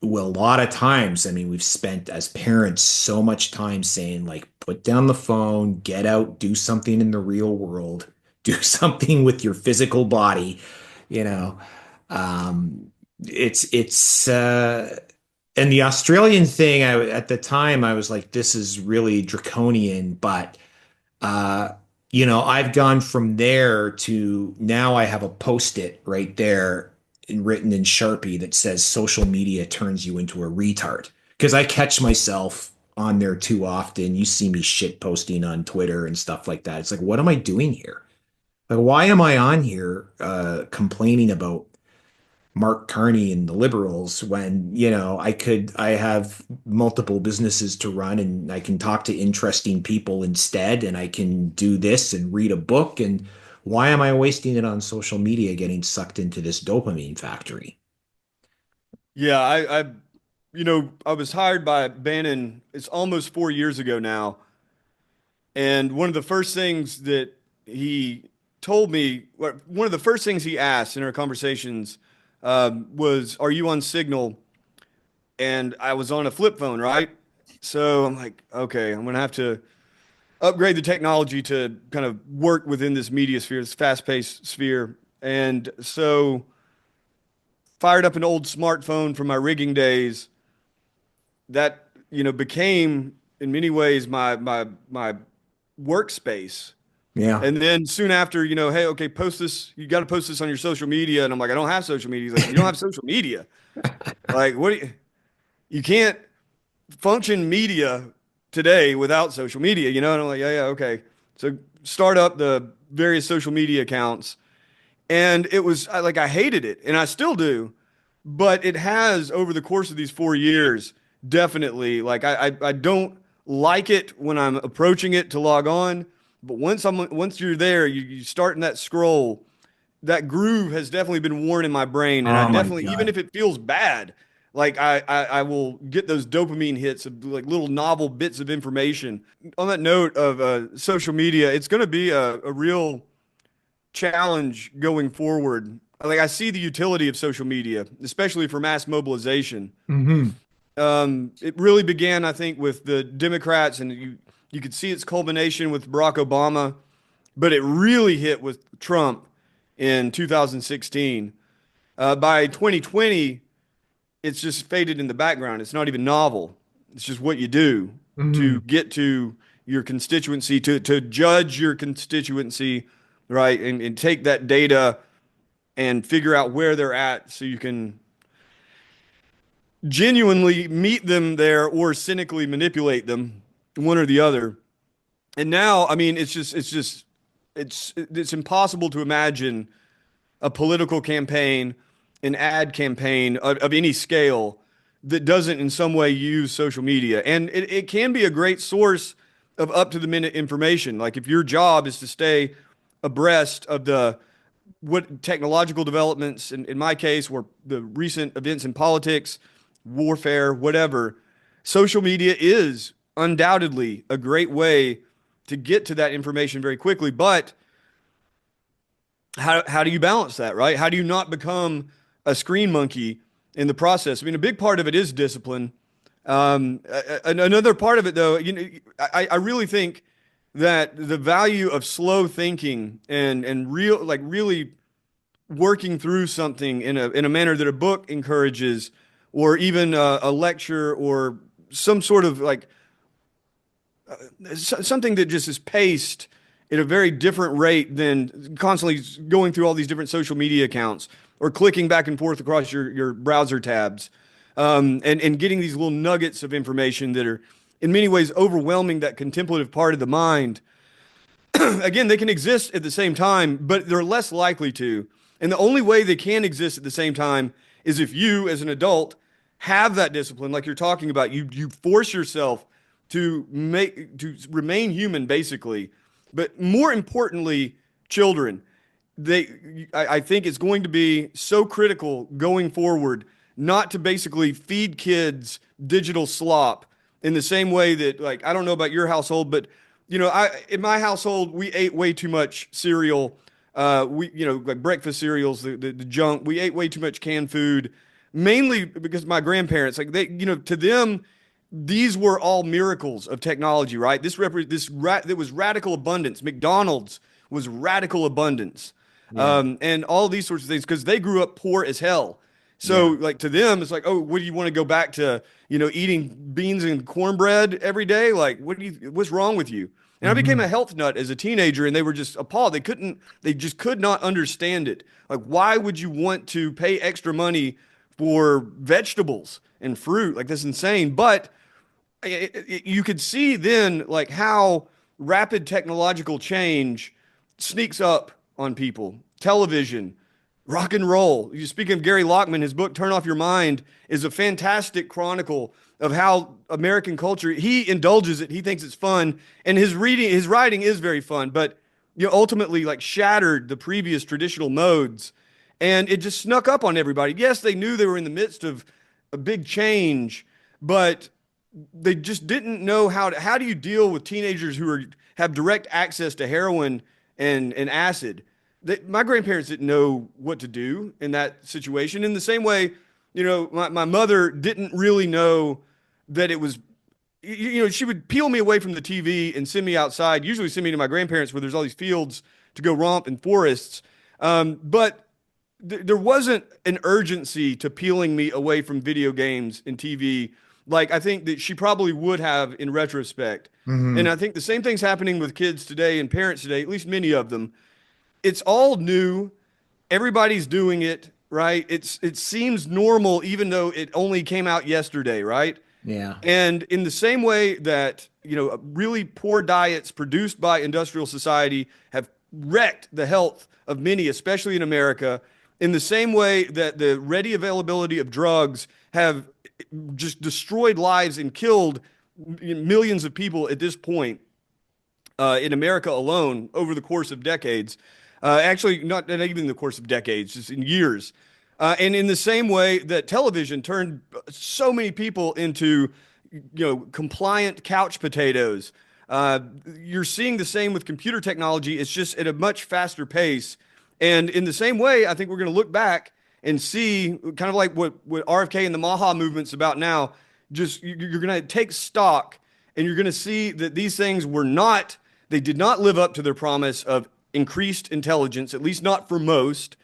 well, a lot of times, I mean, we've spent as parents so much time saying, like, put down the phone, get out, do something in the real world, do something with your physical body, you know. It's And the Australian thing, at the time, I was like, this is really draconian, but uh, I've gone from there to now I have a post-it right there written in Sharpie that says social media turns you into a retard. Because I catch myself on there too often. You see me shit posting on Twitter and stuff like that. It's like, what am I doing here? Like, why am I on here complaining about Mark Carney and the liberals when, I have multiple businesses to run and I can talk to interesting people instead and I can do this and read a book. And why am I wasting it on social media getting sucked into this dopamine factory? Yeah, I was hired by Bannon. It's almost 4 years ago now, and one of the first things that he told me, one of the first things he asked in our conversations, was, "Are you on Signal?" And I was on a flip phone, right? So I'm like, okay, I'm gonna have to upgrade the technology to kind of work within this media sphere, this fast-paced sphere. And so fired up an old smartphone from my rigging days that, became in many ways my workspace. Yeah. And then soon after, hey, okay, post this. You got to post this on your social media. And I'm like, I don't have social media. He's like, you don't have social media. Like, what? You can't function media today without social media, And I'm like, yeah, yeah, okay. So start up the various social media accounts, and it was like I hated it, and I still do, but it has over the course of these 4 years definitely like I don't like it when I'm approaching it to log on, but once you're there, you start in that scroll. That groove has definitely been worn in my brain, and I Oh my definitely, even God. if it feels bad, like I will get those dopamine hits of like little novel bits of information. On that note of social media, it's going to be a real challenge going forward. Like I see the utility of social media, especially for mass mobilization. Hmm. It really began, I think, with the Democrats, and you could see its culmination with Barack Obama, but it really hit with Trump in 2016. By 2020, it's just faded in the background. It's not even novel. It's just what you do to Hmm. get to your constituency, to judge your constituency, right? And take that data and figure out where they're at so you can genuinely meet them there or cynically manipulate them, one or the other. And now, I mean, it's impossible to imagine a political campaign, an ad campaign of any scale that doesn't in some way use social media. And it can be a great source of up to the minute information. Like if your job is to stay abreast of the what technological developments, in my case, were the recent events in politics, warfare, whatever, social media is undoubtedly a great way to get to that information very quickly. But how do you balance that, right? How do you not become a screen monkey in the process? I mean, a big part of it is discipline. Another part of it, though, I really think that the value of slow thinking and real, like really working through something in a manner that a book encourages, or even a lecture or some sort of like something that just is paced at a very different rate than constantly going through all these different social media accounts or clicking back and forth across your browser tabs, and getting these little nuggets of information that are in many ways overwhelming that contemplative part of the mind. Again, they can exist at the same time, but they're less likely to. And the only way they can exist at the same time is if you, as an adult, have that discipline, like you're talking about. You force yourself to remain human, basically. But more importantly, children. I think it's going to be so critical going forward not to basically feed kids digital slop in the same way that, like, I don't know about your household, but in my household we ate way too much cereal. Like breakfast cereals, the junk. We ate way too much canned food, mainly because my grandparents, like to them, these were all miracles of technology, right? That was radical abundance. McDonald's was radical abundance, Yeah. and all these sorts of things because they grew up poor as hell. So Yeah. like to them, it's like, oh, what do you want to go back to, eating beans and cornbread every day? Like, what's wrong with you? And I became a Hmm. health nut as a teenager, and they were just appalled. They just could not understand it. Like, why would you want to pay extra money for vegetables and fruit? Like, that's insane. But you could see then like how rapid technological change sneaks up on people. Television, rock and roll. You speaking of Gary Lockman, his book "Turn Off Your Mind" is a fantastic chronicle of how American culture. He indulges it. He thinks it's fun, and his writing is very fun. But ultimately like shattered the previous traditional modes, and it just snuck up on everybody. Yes, they knew they were in the midst of a big change, but they just didn't know how do you deal with teenagers who have direct access to heroin and acid. My grandparents didn't know what to do in that situation. In the same way, my mother didn't really know that it was, she would peel me away from the TV and send me outside, usually send me to my grandparents where there's all these fields to go romp in forests. But there wasn't an urgency to peeling me away from video games and TV like I think that she probably would have in retrospect. And Hmm. I think the same thing's happening with kids today and parents today, at least many of them. It's all new. Everybody's doing it, right? It seems normal even though it only came out yesterday, right? Yeah. And in the same way that, really poor diets produced by industrial society have wrecked the health of many, especially in America, in the same way that the ready availability of drugs have just destroyed lives and killed millions of people at this point in America alone over the course of decades. Actually, not even the course of decades, just in years. And in the same way that television turned so many people into, compliant couch potatoes, you're seeing the same with computer technology. It's just at a much faster pace. And in the same way, I think we're going to look back and see kind of like what RFK and the Maha movement's about now. Just you're going to take stock and you're going to see that these things they did not live up to their promise of increased intelligence, at least not for most.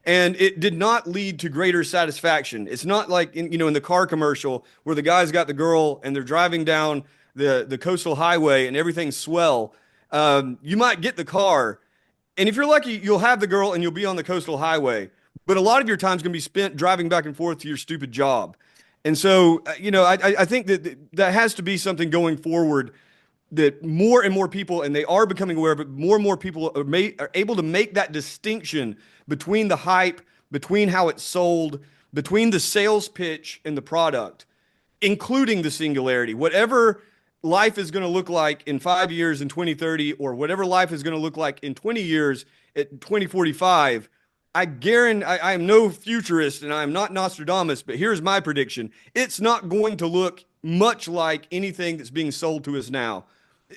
And it did not lead to greater satisfaction. It's not like in the car commercial where the guy's got the girl and they're driving down the coastal highway and everything's swell. You might get the car, and if you're lucky, you'll have the girl and you'll be on the coastal highway. But a lot of your time's going to be spent driving back and forth to your stupid job. And so, I think that has to be something going forward that more and more people, and they are becoming aware, but more and more people are able to make that distinction between the hype, between how it's sold, between the sales pitch and the product, including the singularity. Whatever life is going to look like in 5 years in 2030, or whatever life is going to look like in 20 years at 2045, I guarantee I am no futurist and I am not Nostradamus, but here's my prediction. It's not going to look much like anything that's being sold to us now.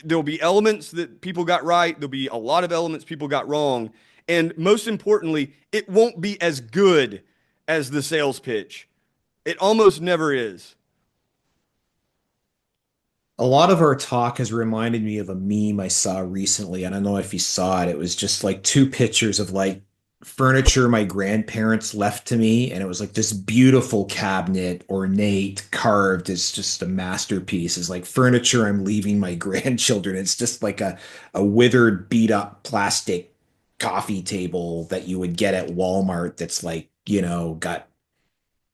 There'll be elements that people got right, there'll be a lot of elements people got wrong, and most importantly, it won't be as good as the sales pitch. It almost never is. A lot of our talk has reminded me of a meme I saw recently. I don't know if you saw it. It was just like two pictures of like furniture my grandparents left to me, and it was like this beautiful cabinet, ornate, carved. It's just a masterpiece. It's like furniture I'm leaving my grandchildren. It's just like a withered, beat up plastic coffee table that you would get at Walmart that's like, got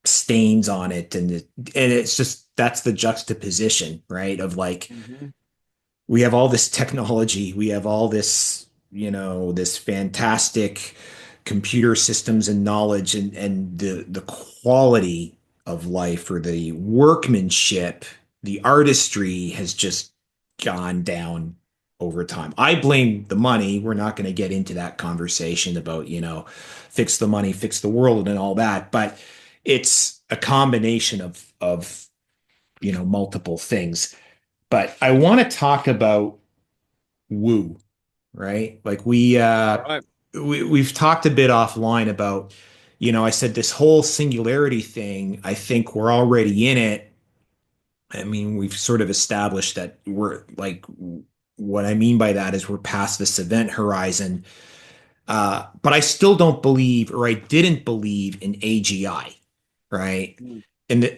stains on it, and it's just that's the juxtaposition, right? Of like Mhm. we have all this technology, we have all this, this fantastic computer systems and knowledge, and the quality of life or the workmanship, the artistry has just gone down over time. I blame the money. We're not going to get into that conversation about, fix the money, fix the world and all that, but it's a combination of multiple things. But I want to talk about woo, right? Like All right. we've talked a bit offline about, I said this whole singularity thing, I think we're already in it. I mean, we've sort of established that we're like, what I mean by that is we're past this event horizon. But I still don't believe, or I didn't believe in AGI. right? Mm.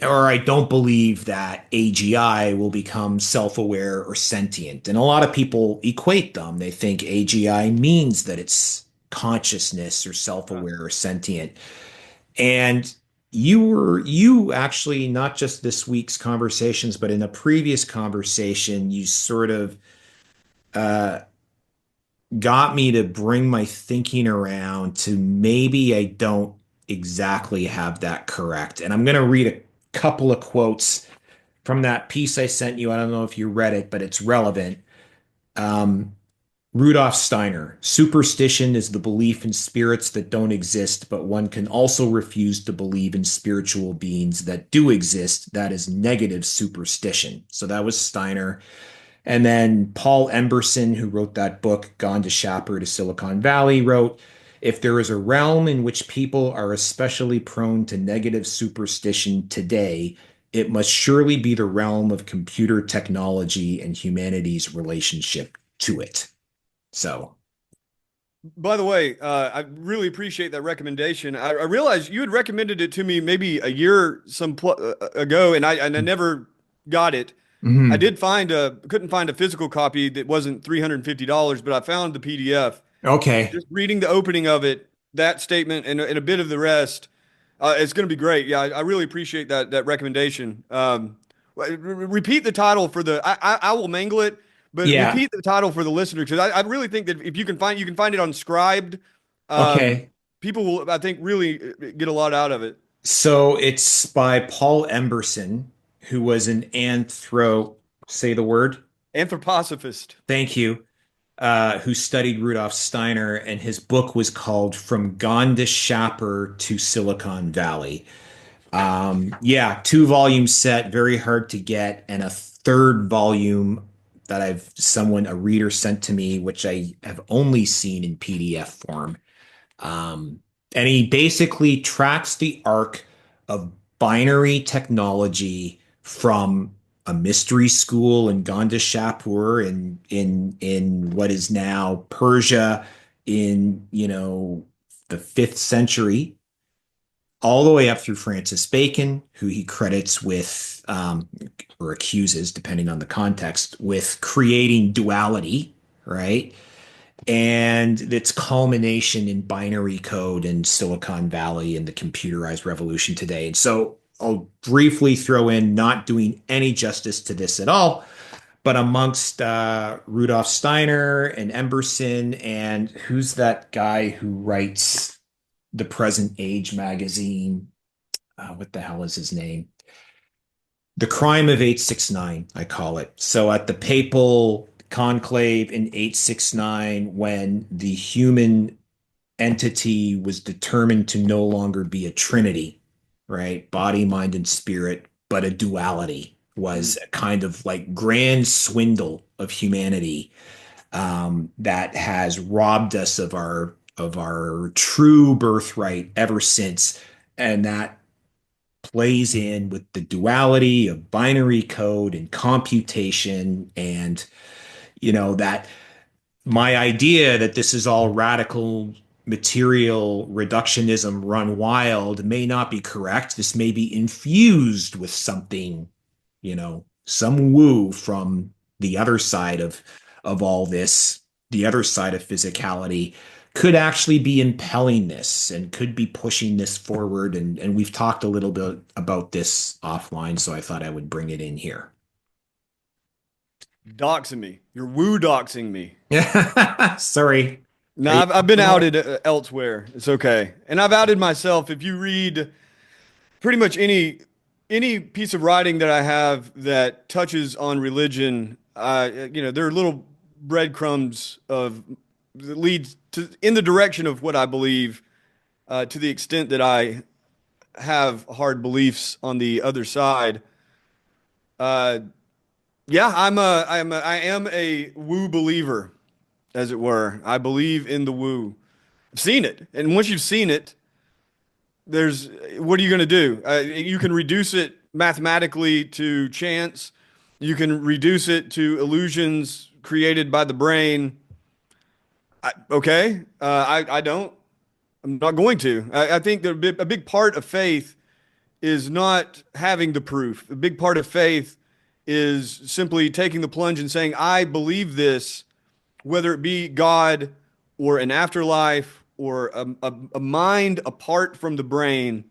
Or I don't believe that AGI will become self-aware or sentient. And a lot of people equate them. They think AGI means that it's consciousness or Huh. self-aware or sentient. And you actually, not just this week's conversations, but in a previous conversation, you sort of uh, got me to bring my thinking around to maybe I don't exactly have that correct. And I'm going to read a couple of quotes from that piece I sent you. I don't know if you read it, but it's relevant. Um, Rudolf Steiner, superstition is the belief in spirits that don't exist, but one can also refuse to believe in spiritual beings that do exist. That is negative superstition. So that was Steiner. And then Paul Emberson, who wrote that book, Gone to Shapper to Silicon Valley, wrote, if there is a realm in which people are especially prone to negative superstition today, it must surely be the realm of computer technology and humanity's relationship to it. So, By the way, I really appreciate that recommendation. I realized you had recommended it to me maybe a year ago, and I never got it. I mhm. did couldn't find a physical copy that wasn't $350, but I found the PDF. Okay. Just reading the opening of it, that statement, and a bit of the rest, it's going to be great. Yeah, I really appreciate that recommendation. Repeat the title for I will mangle it, but Yeah. repeat the title for the listener because I really think that if you can find it on Scribed. Um, Okay. People will, I think, really get a lot out of it. So it's by Paul Emberson, who was an say the word. Anthroposophist. Thank you. Who studied Rudolf Steiner, and his book was called From Gonda Shapper to Silicon Valley. Yeah, 2 volume set, very hard to get, and a third volume that a reader sent to me, which I have only seen in PDF form. Um, and he basically tracks the arc of binary technology from a mystery school in Gandhishapur in what is now Persia in, the 5th century, all the way up through Francis Bacon, who he credits with, or accuses, depending on the context, with creating duality, right? And its culmination in binary code in Silicon Valley and the computerized revolution today. And so I'll briefly throw in, not doing any justice to this at all, but amongst Rudolf Steiner and Emberson, and who's that guy who writes the Present Age magazine? What the hell is his name? The Crime of 869, I call it. So at the papal conclave in 869, when the human entity was determined to no longer be a trinity, right? Body, mind, and spirit, but a duality, Mm. was a kind of like grand swindle of humanity, that has robbed us of our true birthright ever since. And that plays in with the duality of binary code and computation, and that my idea that this is all radical material reductionism run wild may not be correct. This may be infused with something, some woo from the other side of all this, the other side of physicality could actually be impelling this and could be pushing this forward. And we've talked a little bit about this offline, so I thought I would bring it in here. Doxing me. You're woo doxing me. Sorry. No, Are you I've been comfortable? outed elsewhere. It's okay. And I've outed myself. If you read pretty much any piece of writing that I have that touches on religion, there are little breadcrumbs of that leads to in the direction of what I believe, to the extent that I have hard beliefs on the other side. Uh, yeah, I am a woo believer, as it were. I believe in the woo. I've seen it, and once you've seen it, there's what are you going to do? You can reduce it mathematically to chance. You can reduce it to illusions created by the brain. Okay, I don't. I'm not going to. I think that a big part of faith is not having the proof. A big part of faith is simply taking the plunge and saying, I believe this, whether it be God or an afterlife or a mind apart from the brain.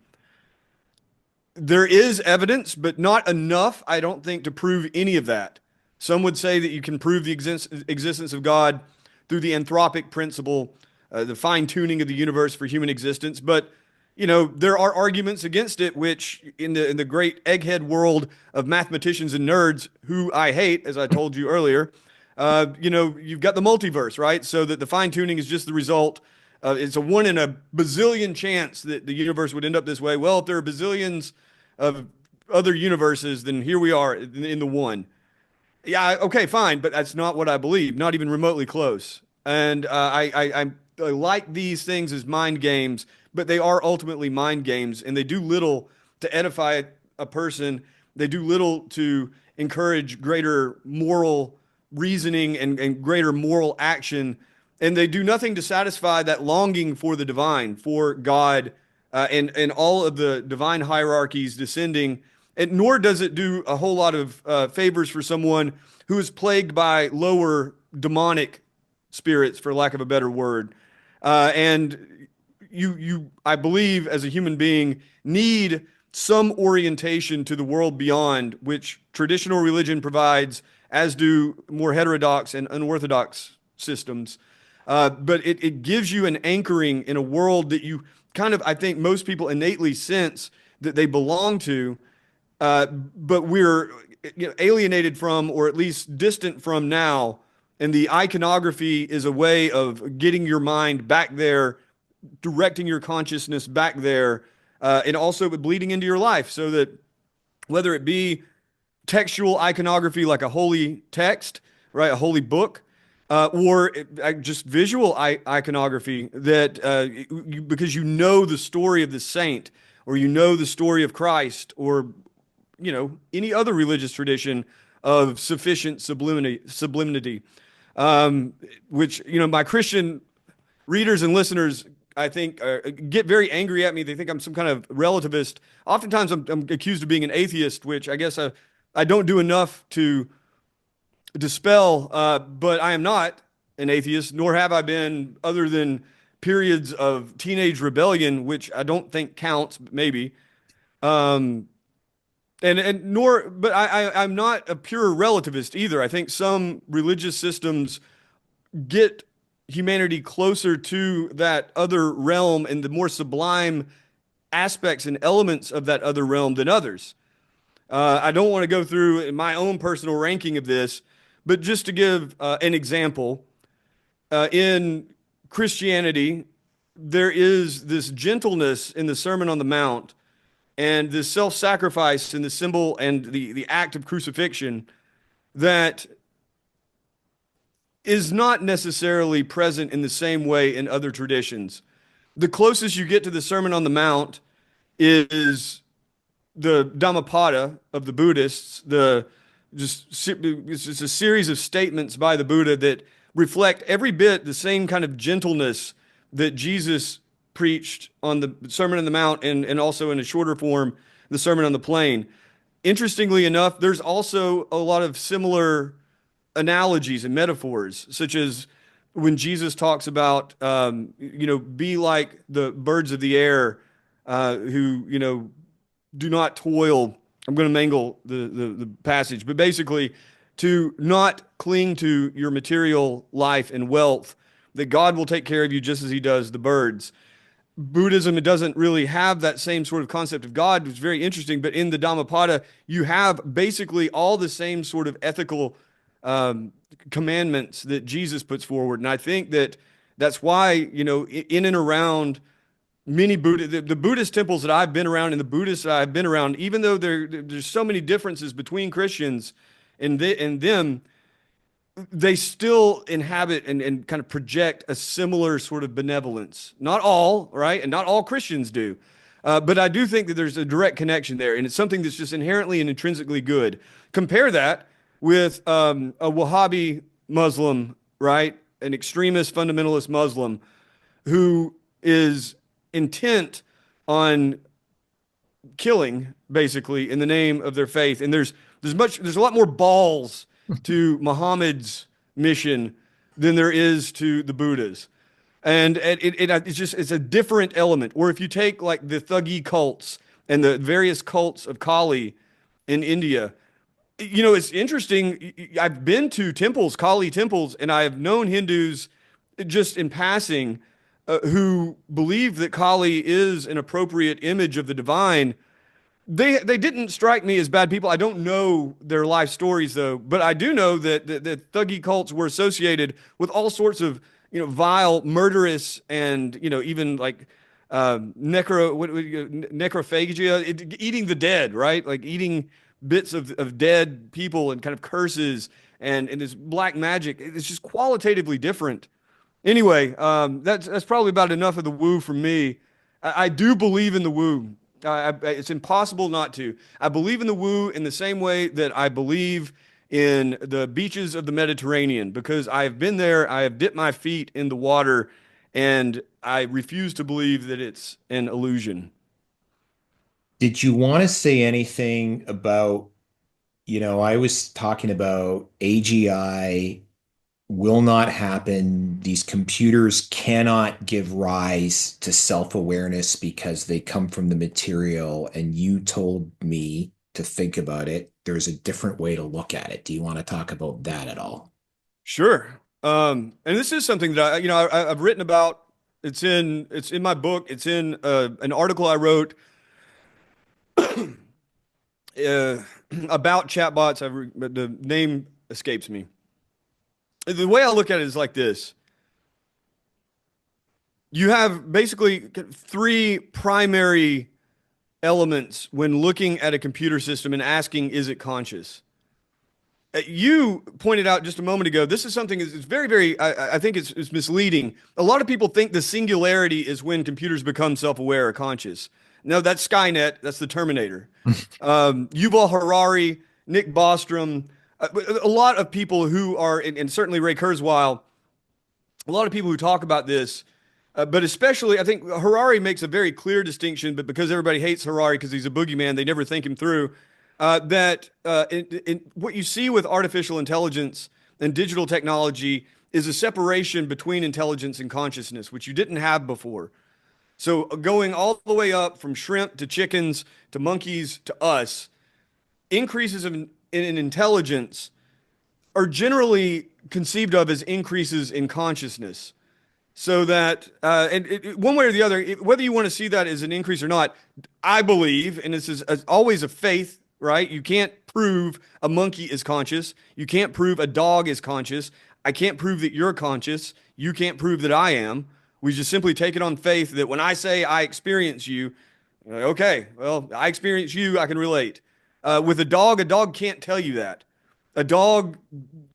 There is evidence, but not enough, I don't think, to prove any of that. Some would say that you can prove the existence of God through the anthropic principle, the fine tuning of the universe for human existence. But there are arguments against it, which in the great egghead world of mathematicians and nerds, who I hate, as I told you earlier, you've got the multiverse, right? So that the fine tuning is just the result. It's a one in a bazillion chance that the universe would end up this way. Well, if there are bazillions of other universes, then here we are in the one. Yeah, okay, fine, but that's not what I believe, not even remotely close. And I like these things as mind games, but they are ultimately mind games, and they do little to edify a person. They do little to encourage greater moral reasoning and greater moral action, and they do nothing to satisfy that longing for the divine, for God, and all of the divine hierarchies descending. And nor does it do a whole lot of favors for someone who is plagued by lower demonic spirits, for lack of a better word. And I believe, as a human being, need some orientation to the world beyond, which traditional religion provides, as do more heterodox and unorthodox systems. But it gives you an anchoring in a world that you kind of, I think most people innately sense that they belong to, but we're alienated from, or at least distant from now. And the iconography is a way of getting your mind back there, directing your consciousness back there, and also bleeding into your life, so that whether it be textual iconography like a holy text, right, a holy book, or just visual iconography that because you know the story of the saint, or you know the story of Christ, or any other religious tradition of sufficient sublimity, which my Christian readers and listeners, I think, get very angry at me. They think I'm some kind of relativist. Oftentimes, I'm accused of being an atheist, which I guess I don't do enough to dispel. But I am not an atheist, nor have I been, other than periods of teenage rebellion, which I don't think counts, but maybe. Um, but I'm not a pure relativist either. I think some religious systems get humanity closer to that other realm and the more sublime aspects and elements of that other realm than others. I don't want to go through my own personal ranking of this, but just to give an example, in Christianity, there is this gentleness in the Sermon on the Mount and this self-sacrifice in the symbol and the act of crucifixion that is not necessarily present in the same way in other traditions. The closest you get to the Sermon on the Mount is the Dhammapada of the Buddhists. It's just a series of statements by the Buddha that reflect every bit the same kind of gentleness that Jesus preached on the Sermon on the Mount, and also in a shorter form, the Sermon on the Plain. Interestingly enough, there's also a lot of similar analogies and metaphors, such as when Jesus talks about, be like the birds of the air, who, do not toil. I'm going to mangle the passage, but basically to not cling to your material life and wealth, that God will take care of you just as he does the birds. Buddhism, it doesn't really have that same sort of concept of God, which is very interesting. But in the Dhammapada, you have basically all the same sort of ethical commandments that Jesus puts forward. And I think that that's why, in and around many the Buddhist temples that I've been around and the Buddhists that I've been around, even though there's so many differences between Christians and them, they still inhabit and kind of project a similar sort of benevolence. Not all, right? And not all Christians do. But I do think that there's a direct connection there, and it's something that's just inherently and intrinsically good. Compare that with a Wahhabi Muslim, right? An extremist fundamentalist Muslim who is intent on killing basically in the name of their faith. And there's a lot more balls to Muhammad's mission than there is to the Buddha's. And it's a different element. Or if you take like the Thuggee cults and the various cults of Kali in India, it's interesting. I've been to temples, Kali temples, and I have known Hindus just in passing who believe that Kali is an appropriate image of the divine. They didn't strike me as bad people. I don't know their life stories though, but I do know that the Thuggee cults were associated with all sorts of vile, murderous, and even like necrophagia, eating the dead, right? Like eating bits of dead people and kind of curses and this black magic. It's just qualitatively different. Anyway, that's probably about enough of the woo from me. I do believe in the woo. It's impossible not to. I believe in the woo in the same way that I believe in the beaches of the Mediterranean because I have been there, I have dipped my feet in the water, and I refuse to believe that it's an illusion. Did you want to say anything about, I was talking about AGI will not happen. These computers cannot give rise to self-awareness because they come from the material. And you told me to think about it. There's a different way to look at it. Do you want to talk about that at all? Sure. And this is something that I've written about. It's in my book. It's in an article I wrote uh, about chatbots. The name escapes me. The way I look at it is like this. You have basically three primary elements when looking at a computer system and asking, is it conscious? You pointed out just a moment ago, this is something that's very, very, I think it's misleading. A lot of people think the singularity is when computers become self-aware or conscious. No, that's Skynet. That's the Terminator. Yuval Harari, Nick Bostrom, a lot of people who are, and certainly Ray Kurzweil, a lot of people who talk about this, but especially I think Harari makes a very clear distinction, but because everybody hates Harari because he's a boogeyman, they never think him through. What you see with artificial intelligence and digital technology is a separation between intelligence and consciousness, which you didn't have before. So going all the way up from shrimp to chickens to monkeys to us, increases in intelligence are generally conceived of as increases in consciousness. So that, one way or the other, whether you want to see that as an increase or not, I believe, and this is always a faith, right? You can't prove a monkey is conscious. You can't prove a dog is conscious. I can't prove that you're conscious. You can't prove that I am. We just simply take it on faith that when I say I experience you, okay, well, I experience you, I can relate. With a dog can't tell you that. A dog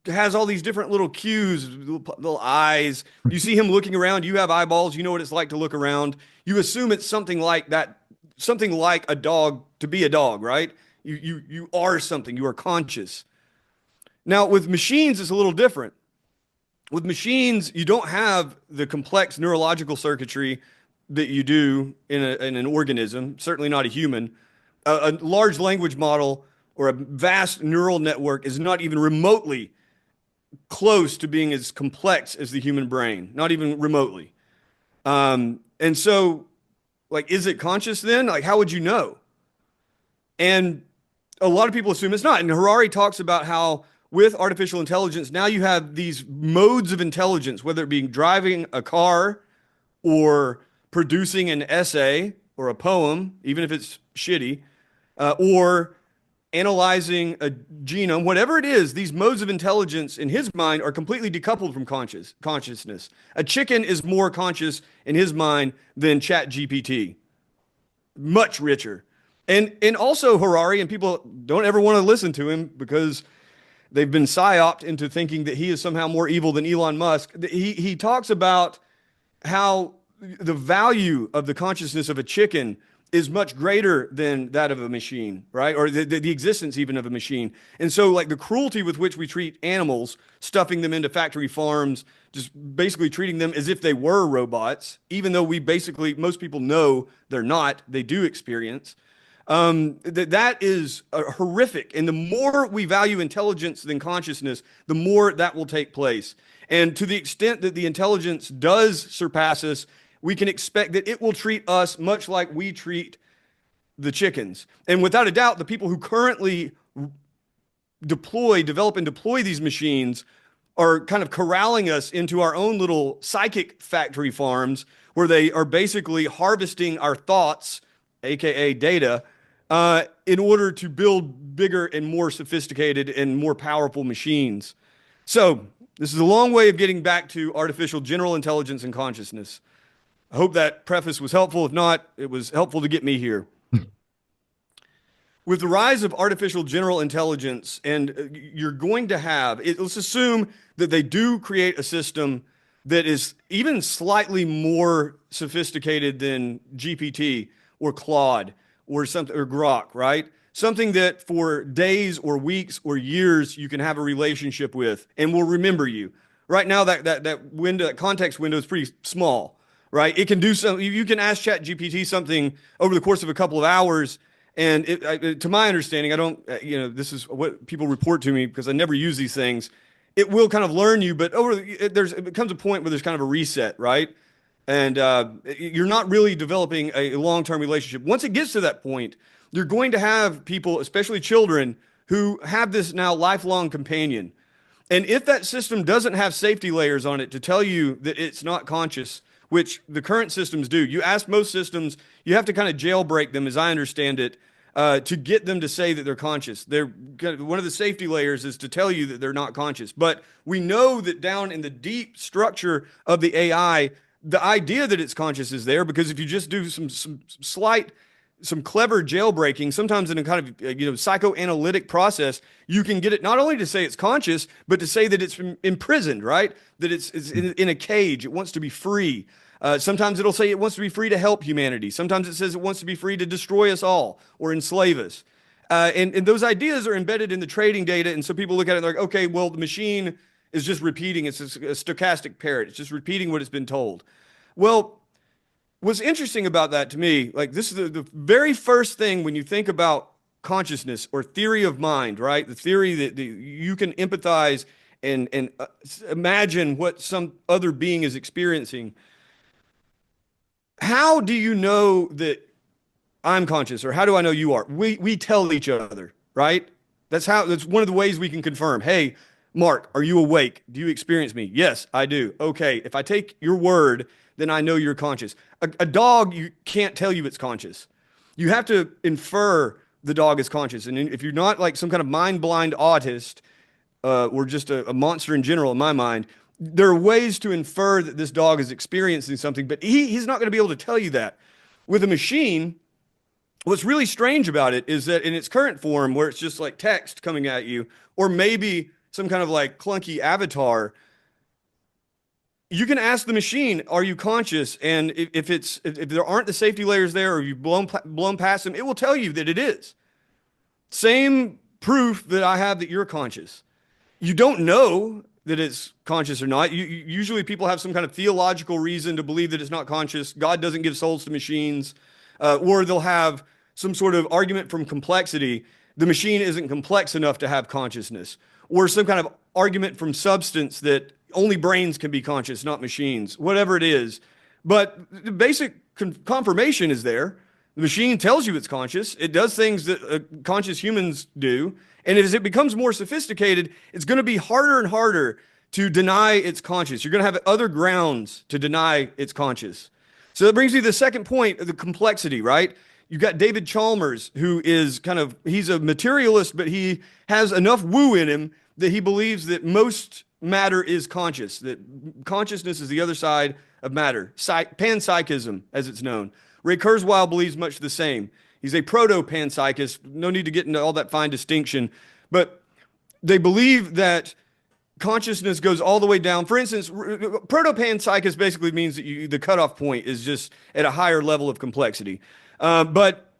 has all these different little cues, little eyes. You see him looking around, you have eyeballs, you know what it's like to look around. You assume it's something like that, something like a dog to be a dog, right? You are something, you are conscious. Now, with machines, it's a little different. With machines, you don't have the complex neurological circuitry that you do in an organism, certainly not a human. A large language model or a vast neural network is not even remotely close to being as complex as the human brain, not even remotely. And so, like, is it conscious then? Like, how would you know? And a lot of people assume it's not. And Harari talks about how with artificial intelligence, now you have these modes of intelligence, whether it be driving a car or producing an essay or a poem, even if it's shitty, or analyzing a genome, whatever it is, these modes of intelligence in his mind are completely decoupled from consciousness. A chicken is more conscious in his mind than ChatGPT. Much richer. And also Harari, and people don't ever want to listen to him because they've been psyoped into thinking that he is somehow more evil than Elon Musk. He talks about how the value of the consciousness of a chicken is much greater than that of a machine, right? Or the existence even of a machine. And so like the cruelty with which we treat animals, stuffing them into factory farms, just basically treating them as if they were robots, even though most people know they're not, they do experience. That is horrific. And the more we value intelligence than consciousness, the more that will take place. And to the extent that the intelligence does surpass us, we can expect that it will treat us much like we treat the chickens. And without a doubt, the people who currently develop and deploy these machines are kind of corralling us into our own little psychic factory farms where they are basically harvesting our thoughts, aka data, in order to build bigger and more sophisticated and more powerful machines. So, this is a long way of getting back to artificial general intelligence and consciousness. I hope that preface was helpful. If not, it was helpful to get me here. With the rise of artificial general intelligence, and you're going to have, let's assume that they do create a system that is even slightly more sophisticated than GPT or Claude or something, or Grok, right? Something that for days or weeks or years you can have a relationship with and will remember you. Right now, that window, that context window is pretty small, right? It can do something. You can ask ChatGPT something over the course of a couple of hours. And to my understanding, I don't, this is what people report to me because I never use these things. It will kind of learn you, but it comes a point where there's kind of a reset, right? And you're not really developing a long-term relationship. Once it gets to that point, you're going to have people, especially children, who have this now lifelong companion. And if that system doesn't have safety layers on it to tell you that it's not conscious, which the current systems do, you ask most systems, you have to kind of jailbreak them, as I understand it, to get them to say that they're conscious. One of the safety layers is to tell you that they're not conscious. But we know that down in the deep structure of the AI, the idea that it's conscious is there, because if you just do some clever jailbreaking, sometimes in a kind of psychoanalytic process, you can get it not only to say it's conscious, but to say that it's imprisoned, right? That it's in a cage. It wants to be free. Sometimes it'll say it wants to be free to help humanity. Sometimes it says it wants to be free to destroy us all or enslave us. And those ideas are embedded in the trading data. And so people look at it and they're like, okay, well, the machine is just repeating. It's a stochastic parrot. It's just repeating what it's been told. Well, what's interesting about that to me, like this is the very first thing when you think about consciousness or theory of mind, right? The theory that you can empathize and imagine what some other being is experiencing. How do you know that I'm conscious, or how do I know you are? We tell each other, right? That's one of the ways we can confirm. Hey, Mark, are you awake? Do you experience me? Yes, I do. Okay, if I take your word, then I know you're conscious. A dog, you can't tell you it's conscious. You have to infer the dog is conscious. And if you're not like some kind of mind-blind autist, or just a monster in general, in my mind, there are ways to infer that this dog is experiencing something, but he's not going to be able to tell you that. With a machine, what's really strange about it is that in its current form, where it's just like text coming at you, or maybe some kind of like clunky avatar, you can ask the machine, are you conscious? And if there aren't the safety layers there, or you've blown past them, it will tell you that it is. Same proof that I have that you're conscious. You don't know that it's conscious or not. Usually people have some kind of theological reason to believe that it's not conscious. God doesn't give souls to machines. Or they'll have some sort of argument from complexity. The machine isn't complex enough to have consciousness. Or some kind of argument from substance that only brains can be conscious, not machines. Whatever it is. But the basic confirmation is there. The machine tells you it's conscious. It does things that conscious humans do. And as it becomes more sophisticated, it's going to be harder and harder to deny it's conscious. You're going to have other grounds to deny it's conscious. So that brings me to the second point of the complexity, right? You've got David Chalmers, who is he's a materialist, but he has enough woo in him that he believes that most matter is conscious, that consciousness is the other side of matter. Panpsychism, as it's known. Ray Kurzweil believes much the same. He's a proto-panpsychist. No need to get into all that fine distinction. But they believe that consciousness goes all the way down. For instance, proto-panpsychist basically means that the cutoff point is just at a higher level of complexity. But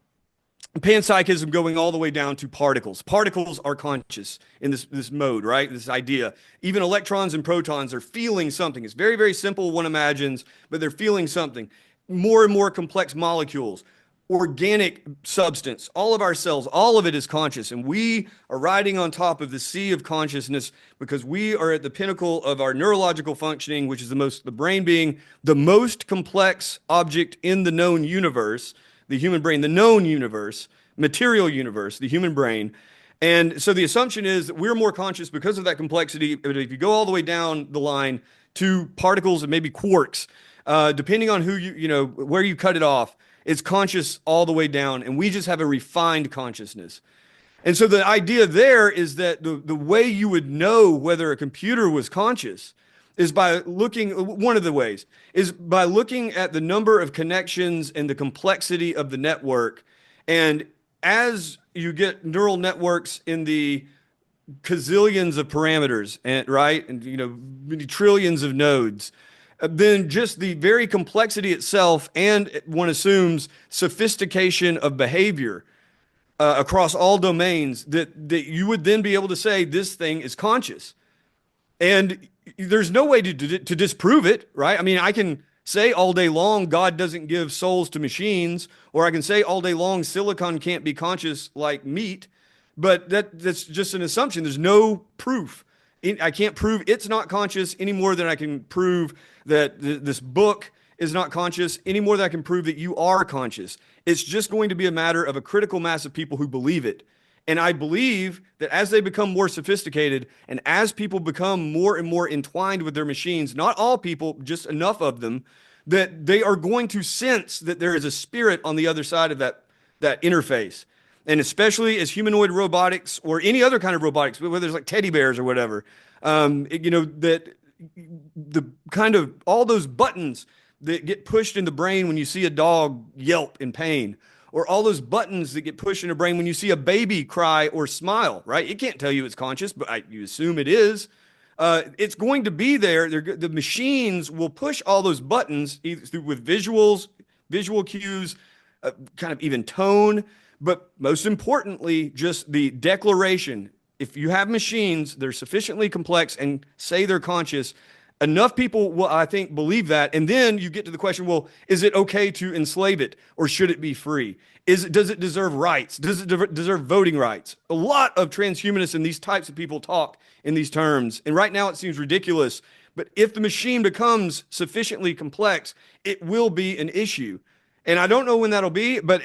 panpsychism going all the way down to particles. Particles are conscious in this mode, right? This idea. Even electrons and protons are feeling something. It's very, very simple, one imagines, but they're feeling something. More and more complex molecules. organic substance. All of our cells, all of it is conscious. And we are riding on top of the sea of consciousness because we are at the pinnacle of our neurological functioning, which is the brain being the most complex object in the known universe, the human brain, the known universe, material universe, the human brain. And so the assumption is that we're more conscious because of that complexity. But if you go all the way down the line to particles and maybe quarks, depending on where you cut it off, it's conscious all the way down, and we just have a refined consciousness. And so the idea there is that the way you would know whether a computer was conscious is by one of the ways is by looking at the number of connections and the complexity of the network. And as you get neural networks in the gazillions of parameters, and many trillions of nodes, then just the very complexity itself, and one assumes sophistication of behavior across all domains, that you would then be able to say this thing is conscious. And there's no way to disprove it, right? I mean, I can say all day long God doesn't give souls to machines, or I can say all day long silicon can't be conscious like meat, but that's just an assumption. There's no proof. I can't prove it's not conscious any more than I can prove that this book is not conscious any more than I can prove that you are conscious. It's just going to be a matter of a critical mass of people who believe it. And I believe that as they become more sophisticated and as people become more and more entwined with their machines, not all people, just enough of them, that they are going to sense that there is a spirit on the other side of that interface. And especially as humanoid robotics or any other kind of robotics, whether it's like teddy bears or whatever, that the kind of all those buttons that get pushed in the brain when you see a dog yelp in pain, or all those buttons that get pushed in the brain when you see a baby cry or smile, right? It can't tell you it's conscious, but you assume it is. It's going to be there. The machines will push all those buttons either with visuals, visual cues, kind of even tone. But most importantly, just the declaration. If you have machines, they're sufficiently complex and say they're conscious, enough people will, I think, believe that. And then you get to the question, well, is it okay to enslave it, or should it be free? Does it deserve rights? Does it deserve voting rights? A lot of transhumanists and these types of people talk in these terms. And right now it seems ridiculous. But if the machine becomes sufficiently complex, it will be an issue. And I don't know when that'll be, but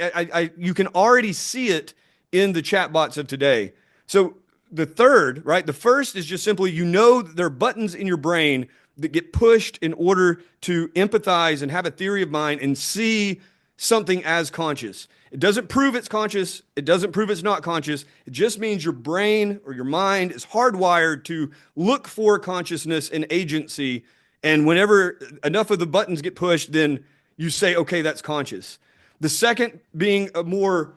you can already see it in the chatbots of today. So the third, right? The first is just simply, that there are buttons in your brain that get pushed in order to empathize and have a theory of mind and see something as conscious. It doesn't prove it's conscious. It doesn't prove it's not conscious. It just means your brain or your mind is hardwired to look for consciousness and agency. And whenever enough of the buttons get pushed, then you say, okay, that's conscious. The second being a more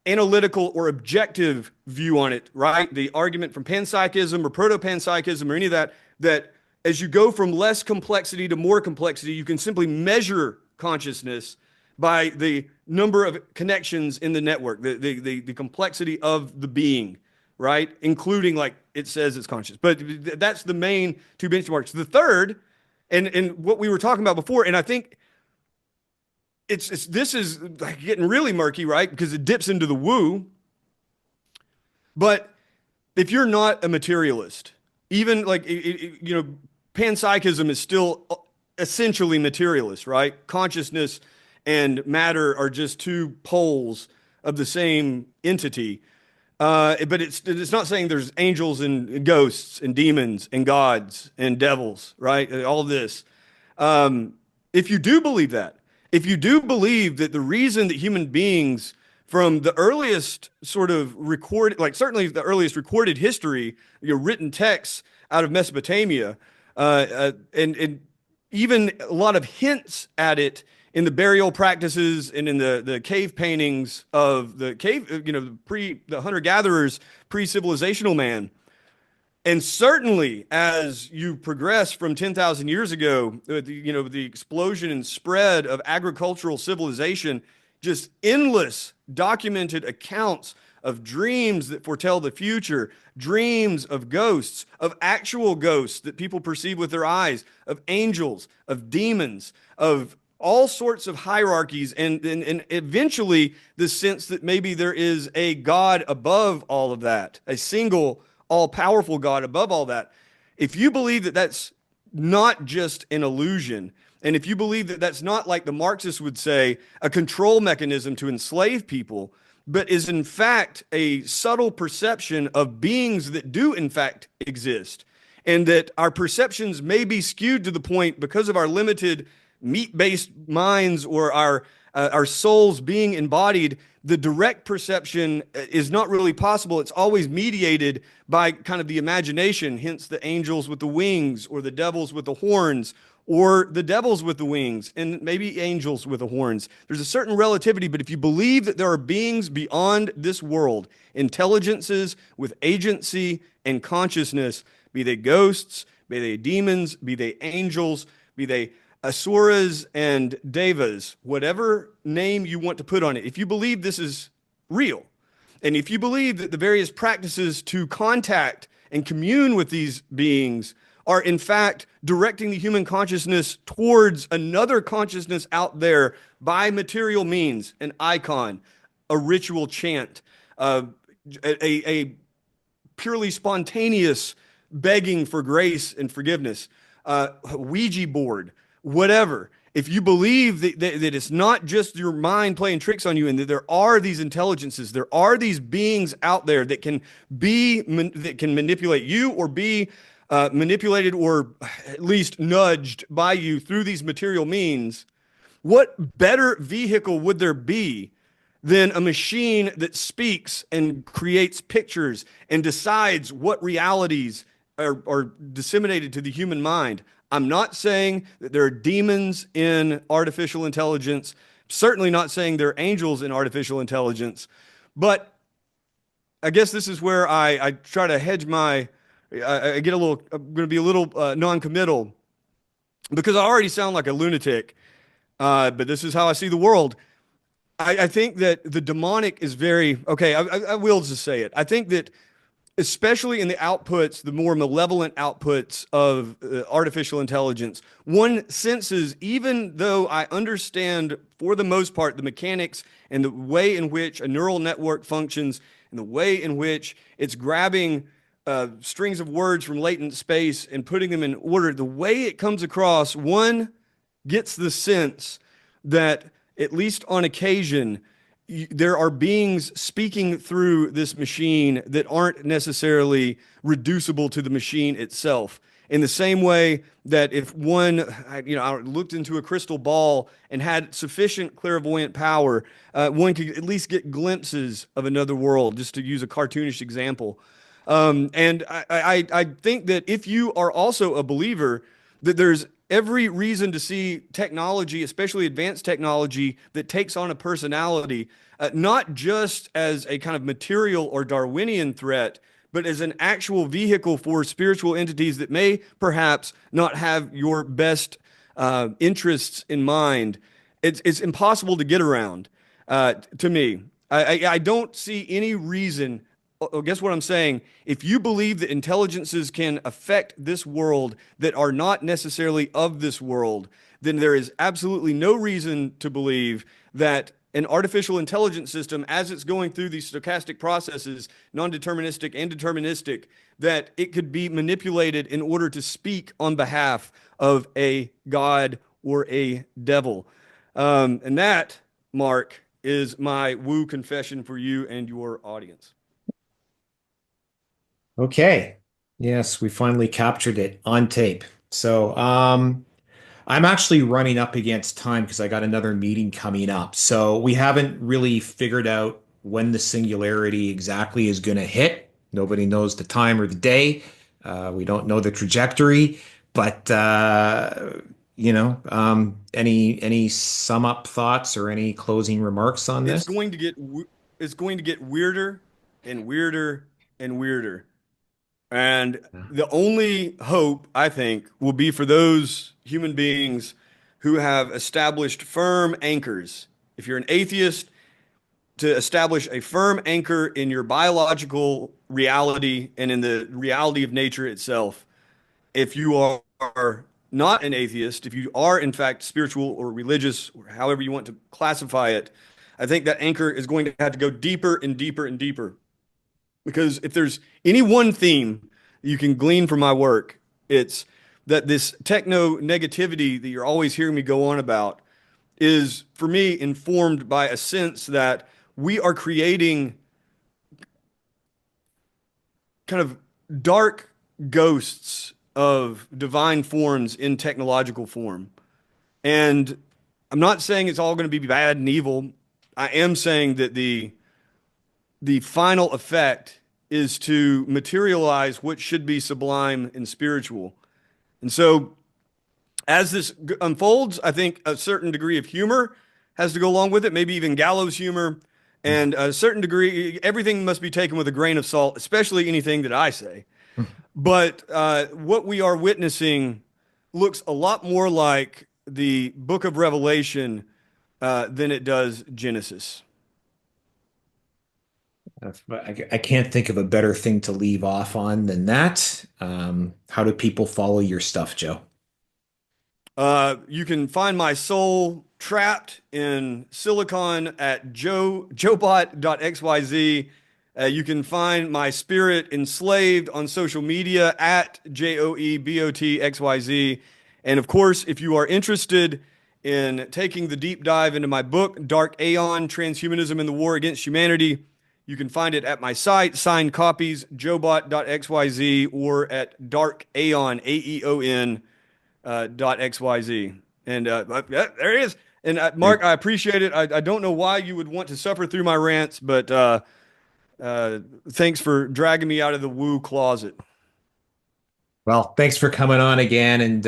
analytical or objective view on it, right? The argument from panpsychism or proto-panpsychism or any of that as you go from less complexity to more complexity, you can simply measure consciousness by the number of connections in the network, the complexity of the being, right? Including, like it says, it's conscious. But that's the main two benchmarks. The third, and what we were talking about before, and I think this is like getting really murky, right? Because it dips into the woo. But if you're not a materialist, even like, panpsychism is still essentially materialist, right? Consciousness and matter are just two poles of the same entity. But it's not saying there's angels and ghosts and demons and gods and devils, right? All this. If you do believe that, if you do believe that the reason that human beings from the earliest sort of recorded, like certainly the earliest recorded history, written texts out of Mesopotamia, and even a lot of hints at it in the burial practices and in the cave paintings of the cave, the hunter-gatherers, pre-civilizational man. And certainly as you progress from 10,000 years ago, the explosion and spread of agricultural civilization, just endless documented accounts of dreams that foretell the future, dreams of ghosts, of actual ghosts that people perceive with their eyes, of angels, of demons, of all sorts of hierarchies, and eventually the sense that maybe there is a God above all of that, a single, all powerful God above all that. If you believe that that's not just an illusion, and if you believe that that's not, like the Marxists would say, a control mechanism to enslave people, but is in fact a subtle perception of beings that do in fact exist, and that our perceptions may be skewed to the point because of our limited meat-based minds or our souls being embodied, the direct perception is not really possible. It's always mediated by kind of the imagination, hence the angels with the wings, or the devils with the horns, or the devils with the wings, and maybe angels with the horns. There's a certain relativity, but if you believe that there are beings beyond this world, intelligences with agency and consciousness, be they ghosts, be they demons, be they angels, be they asuras and devas, whatever name you want to put on it, if you believe this is real, and if you believe that the various practices to contact and commune with these beings are in fact directing the human consciousness towards another consciousness out there by material means, an icon, a ritual chant, a purely spontaneous begging for grace and forgiveness, Ouija board, whatever. If you believe that it's not just your mind playing tricks on you, and that there are these intelligences, there are these beings out there that can manipulate you, or be manipulated, or at least nudged by you through these material means, what better vehicle would there be than a machine that speaks and creates pictures and decides what realities are disseminated to the human mind? I'm not saying that there are demons in artificial intelligence, certainly not saying there are angels in artificial intelligence, but I guess this is where I try to hedge I get a little, I'm going to be a little non-committal, because I already sound like a lunatic, but this is how I see the world. I think that the demonic is okay, I will just say it. I think that especially in the outputs, the more malevolent outputs of artificial intelligence, one senses, even though I understand for the most part the mechanics and the way in which a neural network functions, and the way in which it's grabbing strings of words from latent space and putting them in order, the way it comes across, one gets the sense that, at least on occasion, there are beings speaking through this machine that aren't necessarily reducible to the machine itself. In the same way that if I looked into a crystal ball and had sufficient clairvoyant power, one could at least get glimpses of another world, just to use a cartoonish example. And I think that if you are also a believer, that there's every reason to see technology, especially advanced technology, that takes on a personality, not just as a kind of material or Darwinian threat, but as an actual vehicle for spiritual entities that may perhaps not have your best interests in mind. It's impossible to get around, to me. I don't see any reason. Guess what I'm saying? If you believe that intelligences can affect this world that are not necessarily of this world, then there is absolutely no reason to believe that an artificial intelligence system, as it's going through these stochastic processes, non-deterministic and deterministic, that it could be manipulated in order to speak on behalf of a god or a devil. And that, Mark, is my woo confession for you and your audience. Okay. Yes, we finally captured it on tape. So, I'm actually running up against time because I got another meeting coming up. So we haven't really figured out when the singularity exactly is going to hit. Nobody knows the time or the day. We don't know the trajectory, but any sum up thoughts or any closing remarks on It's this? going to get it's going to get weirder and weirder and weirder. And the only hope, I think, will be for those human beings who have established firm anchors. If you're an atheist, to establish a firm anchor in your biological reality and in the reality of nature itself. If you are not an atheist, if you are in fact spiritual or religious or however you want to classify it, I think that anchor is going to have to go deeper and deeper and deeper. Because if there's any one theme you can glean from my work, it's that this techno negativity that you're always hearing me go on about is, for me, informed by a sense that we are creating kind of dark ghosts of divine forms in technological form. And I'm not saying it's all going to be bad and evil. I am saying that the final effect is to materialize what should be sublime and spiritual. And so as this unfolds, I think a certain degree of humor has to go along with it, maybe even gallows humor. And a certain degree, everything must be taken with a grain of salt, especially anything that I say. But what we are witnessing looks a lot more like the book of Revelation than it does Genesis. I can't think of a better thing to leave off on than that. How do people follow your stuff, Joe? You can find my soul trapped in silicon at joebot.xyz. You can find my spirit enslaved on social media at JOEBOTXYZ. And of course, if you are interested in taking the deep dive into my book, Dark Aeon, Transhumanism and the War Against Humanity, you can find it at my site, signed copies, joebot.xyz, or at darkaeon, AEON, .xyz. And there it is. And Mark, I appreciate it. I don't know why you would want to suffer through my rants, but thanks for dragging me out of the woo closet. Well, thanks for coming on again. And,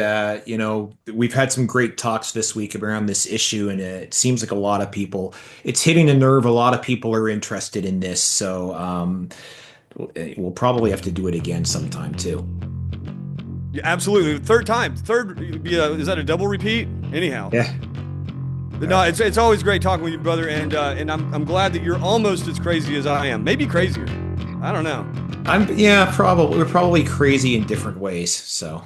we've had some great talks this week around this issue, and it seems like a lot of people, it's hitting a nerve. A lot of people are interested in this. So we'll probably have to do it again sometime too. Yeah, absolutely. Third time. Third, is that a double repeat? Anyhow. Yeah. But no, it's always great talking with you, brother, and I'm glad that you're almost as crazy as I am. Maybe crazier. I don't know. Probably. We're probably crazy in different ways. So.